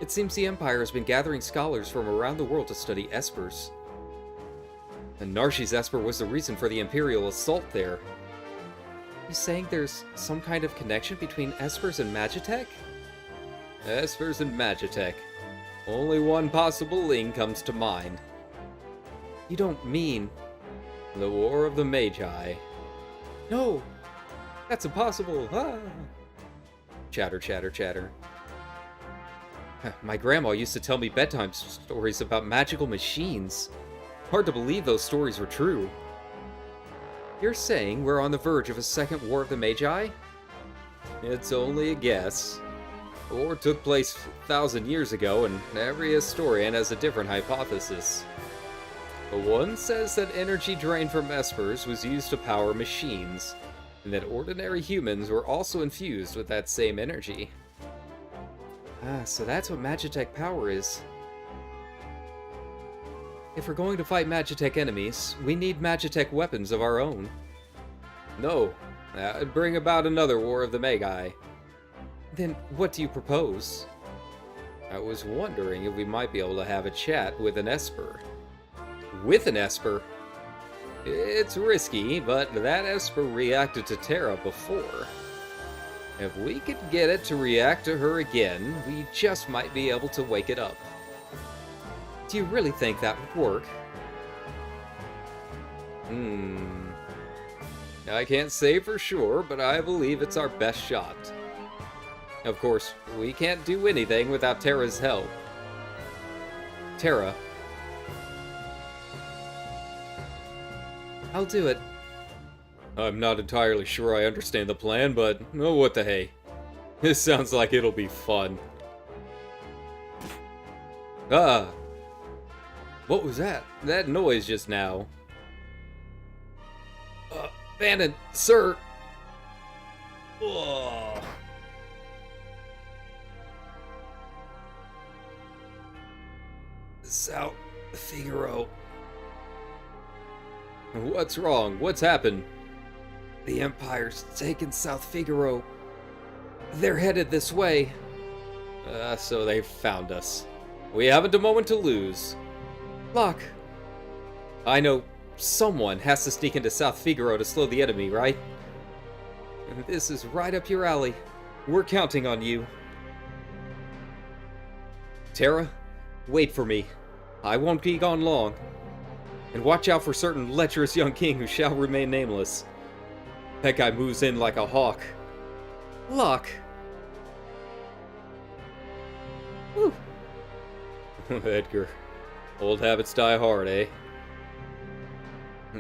It seems the Empire has been gathering scholars from around the world to study Espers. And Narshi's Esper was the reason for the Imperial assault there. You saying there's some kind of connection between Espers and Magitech? Espers and Magitech. Only one possible link comes to mind. You don't mean... the War of the Magi. No! That's impossible! Ah! Chatter, chatter, chatter. My grandma used to tell me bedtime stories about magical machines. Hard to believe those stories were true. You're saying we're on the verge of a second War of the Magi? It's only a guess. The war took place 1,000 years ago, and every historian has a different hypothesis. But one says that energy drained from Espers was used to power machines, and that ordinary humans were also infused with that same energy. Ah, so that's what Magitech power is. If we're going to fight Magitech enemies, we need Magitech weapons of our own. No, that would bring about another War of the Megai. Then what do you propose? I was wondering if we might be able to have a chat with an Esper. With an Esper? It's risky, but that Esper reacted to Terra before. If we could get it to react to her again, we just might be able to wake it up. Do you really think that would work? I can't say for sure, but I believe it's our best shot. Of course, we can't do anything without Terra's help. Terra. I'll do it. I'm not entirely sure I understand the plan, but oh, what the hey. This sounds like it'll be fun. Ah! What was that? That noise just now. Bannon, sir! Ugh. South Figaro. What's wrong? What's happened? The Empire's taken South Figaro. They're headed this way. So they've found us. We haven't a moment to lose. Look. I know someone has to sneak into South Figaro to slow the enemy, right? This is right up your alley. We're counting on you. Terra, wait for me. I won't be gone long. And watch out for certain lecherous young king who shall remain nameless. That guy moves in like a hawk. Luck. Whew. Edgar, old habits die hard, eh?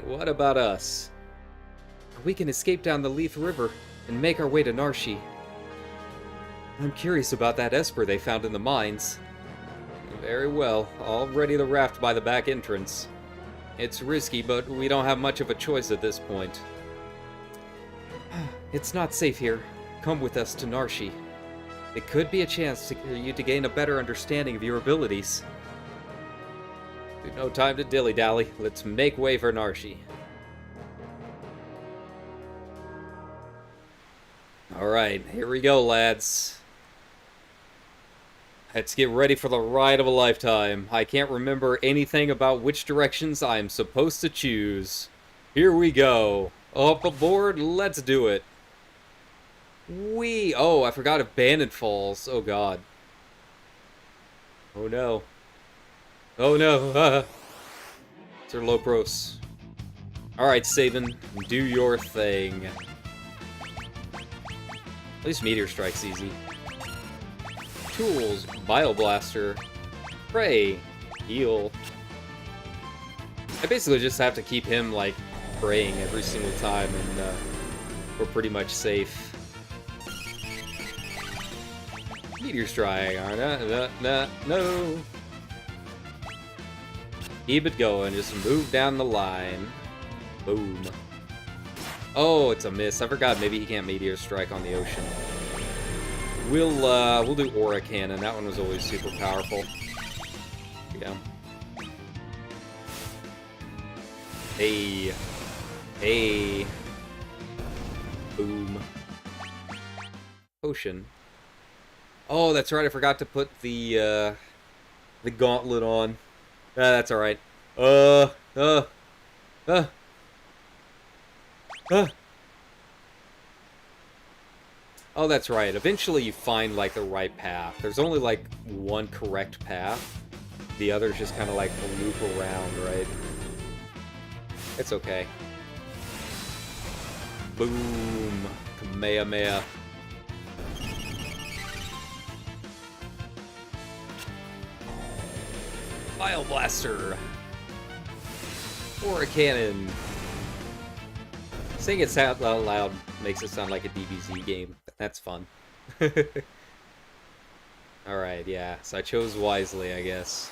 What about us? We can escape down the Leaf River and make our way to Narshi. I'm curious about that Esper they found in the mines. Very well. I'll ready the raft by the back entrance. It's risky, but we don't have much of a choice at this point. It's not safe here. Come with us to Narshi. It could be a chance for you to gain a better understanding of your abilities. No time to dilly-dally. Let's make way for Narshi. Alright, here we go, lads. Let's get ready for the ride of a lifetime. I can't remember anything about which directions I'm supposed to choose. Here we go. Up aboard, let's do it. Oh, I forgot if Bandit falls. Oh, God. Oh, no. Oh, no. Sir Lopros. Alright, Sabin. Do your thing. At least Meteor Strike's easy. Tools. Bioblaster. Pray. Heal. I basically just have to keep him, like, praying every single time, and we're pretty much safe. Meteor Strike. No. Keep it going. Just move down the line. Boom. Oh, it's a miss. I forgot. Maybe he can't Meteor Strike on the ocean. We'll do Aura Cannon. That one was always super powerful. Yeah. Hey. Hey. Boom. Potion. Oh, that's right. I forgot to put the gauntlet on. That's all right. Oh, that's right. Eventually you find, like, the right path. There's only, like, one correct path. The others just kind of, like, loop around, right? It's okay. Boom. Kamehameha. Bioblaster. Aura Cannon. Saying it out loud makes it sound like a DBZ game. That's fun. Alright, yeah. So I chose wisely, I guess.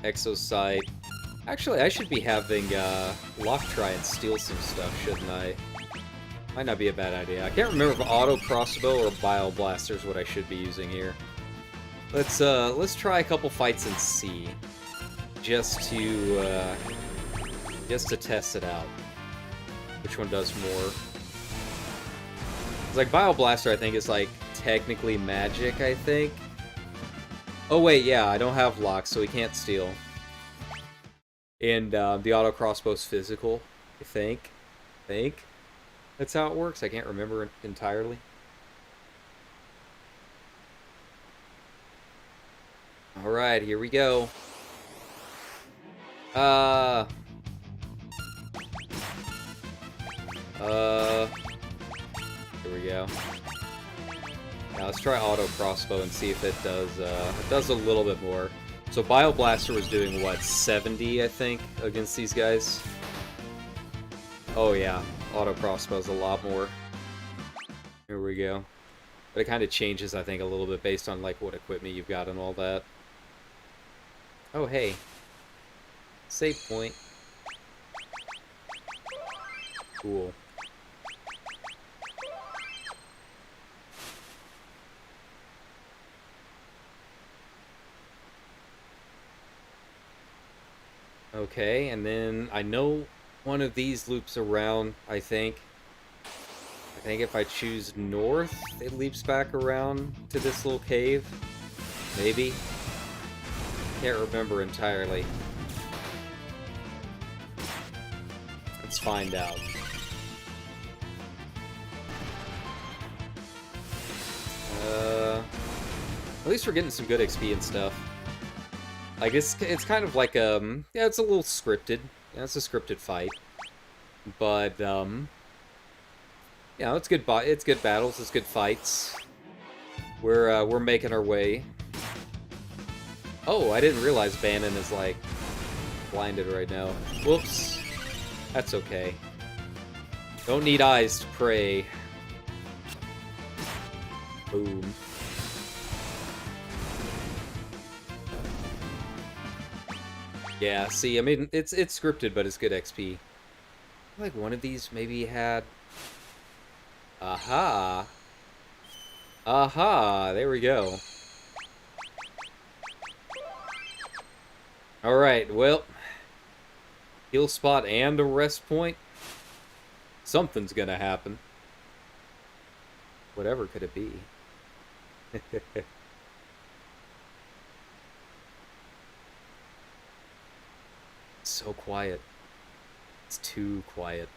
Exosight. Actually, I should be having Locke try and steal some stuff, shouldn't I? Might not be a bad idea. I can't remember if Auto Crossbow or Bioblaster is what I should be using here. Let's try a couple fights and see. Just to test it out. Which one does more? It's like Bioblaster, I think, is like technically magic, I think. Oh wait, yeah, I don't have Locke, so he can't steal. And the auto crossbow's physical, I think. That's how it works. I can't remember entirely. Alright, here we go. Here we go. Now let's try auto crossbow and see if it does a little bit more. So Bioblaster was doing what, 70, I think, against these guys? Oh yeah, auto crossbow's a lot more. Here we go. But it kind of changes, I think, a little bit based on like what equipment you've got and all that. Oh hey. Save point. Cool. Okay, and then I know one of these loops around, I think. I think if I choose north, it leaps back around to this little cave. Maybe. Can't remember entirely. Let's find out. At least we're getting some good XP and stuff. Like, it's kind of like, yeah, it's a little scripted. Yeah, it's a scripted fight. But, yeah, it's good battles, it's good fights. We're making our way. Oh, I didn't realize Bannon is, like, blinded right now. Whoops. That's okay. Don't need eyes to pray. Boom. Yeah, see, I mean, it's scripted, but it's good XP. Like, one of these maybe had... Aha! Aha! There we go. Alright, well... Heal spot and a rest point? Something's gonna happen. Whatever could it be? So quiet. It's too quiet.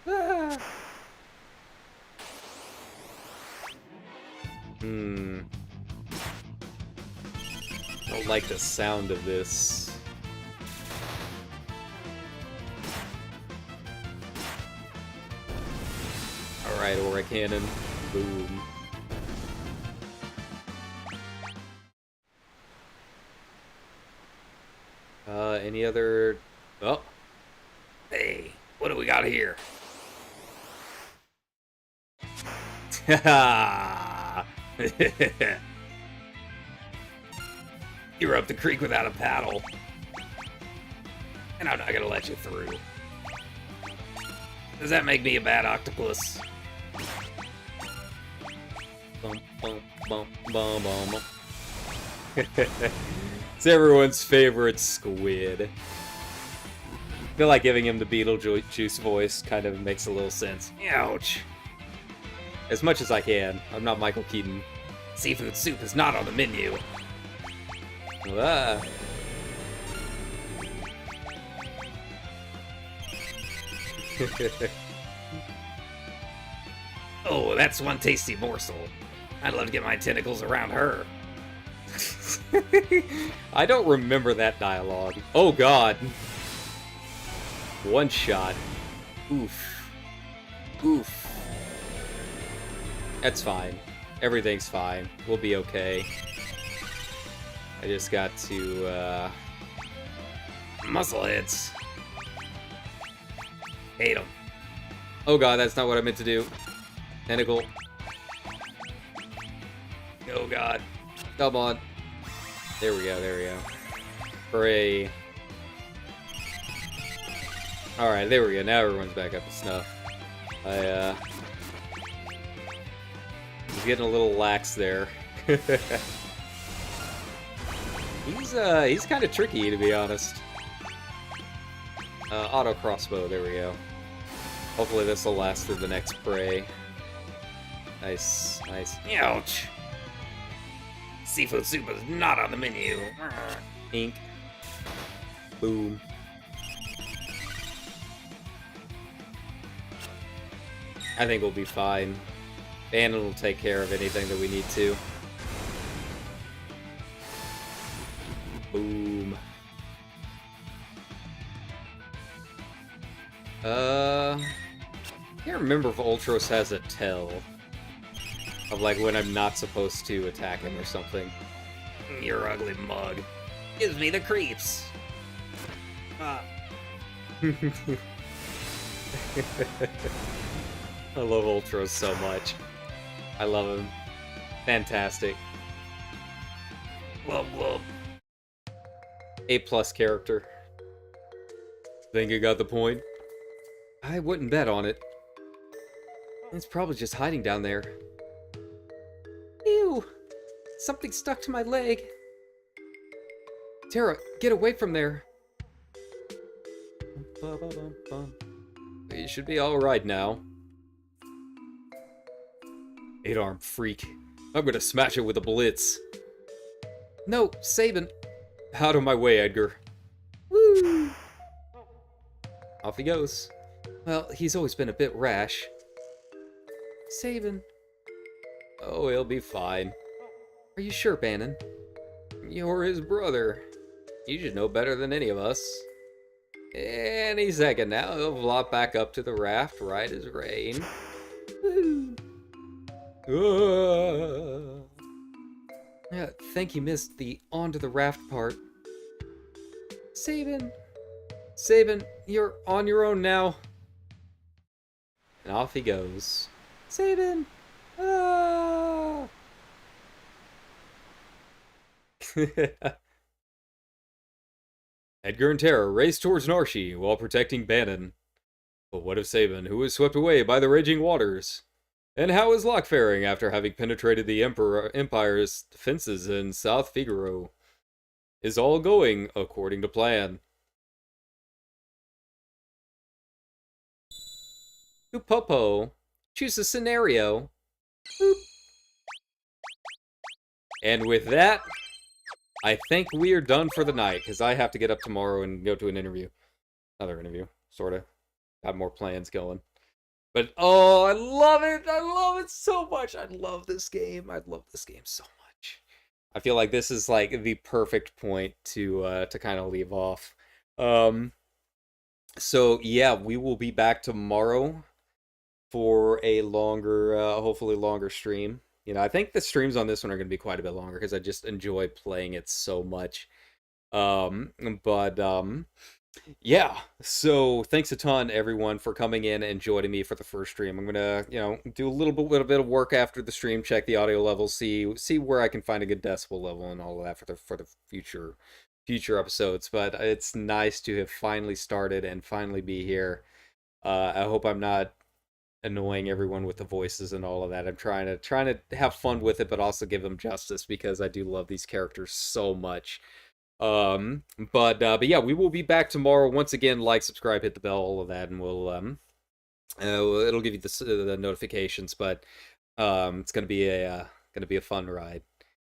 Ah. Don't like the sound of this. Alright, Aura Cannon. Boom. Any other... Oh. Hey, what do we got here? You're up the creek without a paddle. And I'm not gonna let you through. Does that make me a bad octopus? Bum, bum, bum, bum, bum. It's everyone's favorite squid. I feel like giving him the Beetlejuice voice kind of makes a little sense. Ouch. As much as I can. I'm not Michael Keaton. Seafood soup is not on the menu. Ah. Oh, that's one tasty morsel. I'd love to get my tentacles around her. I don't remember that dialogue. Oh god. One shot. Oof. Oof. That's fine. Everything's fine. We'll be okay. I just got to, Muscleheads. Hate them. Oh god, that's not what I meant to do. Tentacle. Oh god. Come on. There we go, there we go. Hooray. Alright, there we go. Now everyone's back up to snuff. I was getting a little lax there. He's kind of tricky, to be honest. Auto crossbow, there we go. Hopefully this will last through the next prey. Nice, nice. Ouch. Seafood soup is not on the menu. Ink. Boom. I think we'll be fine. Bannon will take care of anything that we need to. Boom. I can't remember if Ultros has a tell of like when I'm not supposed to attack him or something. Your ugly mug gives me the creeps. I love Ultros so much. I love him. Fantastic. Glub glub. A+ character. Think you got the point? I wouldn't bet on it. It's probably just hiding down there. Ew! Something stuck to my leg. Terra, get away from there. You should be alright now. 8-armed freak. I'm gonna smash it with a blitz. No, Sabin. Out of my way, Edgar. Woo! Off he goes. Well, he's always been a bit rash. Sabin. Oh, he'll be fine. Are you sure, Bannon? You're his brother. You should know better than any of us. Any second now, he'll flop back up to the raft, right as rain. Woo! Yeah, think you missed the onto the raft part. Sabin. Sabin, you're on your own now. And off he goes. Sabin! Ah! Edgar and Terra race towards Narshi while protecting Bannon. But what of Sabin, who was swept away by the raging waters? And how is Locke faring after having penetrated the Empire's defenses in South Figaro? Is all going according to plan? Popo, choose a scenario. Boop. And with that, I think we are done for the night, because I have to get up tomorrow and go to an interview. Another interview, sort of. Got more plans going. But, oh, I love it! I love it so much! I love this game. I love this game so much. I feel like this is, like, the perfect point to kind of leave off. So, yeah, we will be back tomorrow for a longer, hopefully longer stream. You know, I think the streams on this one are going to be quite a bit longer because I just enjoy playing it so much. Yeah, so thanks a ton, everyone, for coming in and joining me for the first stream. I'm going to, you know, do a little bit of work after the stream, check the audio levels, see where I can find a good decibel level and all of that for the future episodes. But it's nice to have finally started and finally be here. I hope I'm not annoying everyone with the voices and all of that. I'm trying to have fun with it, but also give them justice because I do love these characters so much. But yeah, we will be back tomorrow. Once again, like, subscribe, hit the bell, all of that, and we'll it'll give you the notifications. But it's gonna be a fun ride.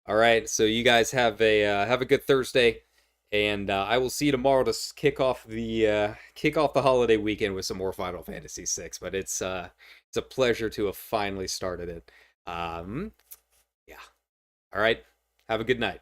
All right, so you guys have a good Thursday. And I will see you tomorrow to kick off the holiday weekend with some more Final Fantasy VI. But it's a pleasure to have finally started it. Yeah. All right. Have a good night.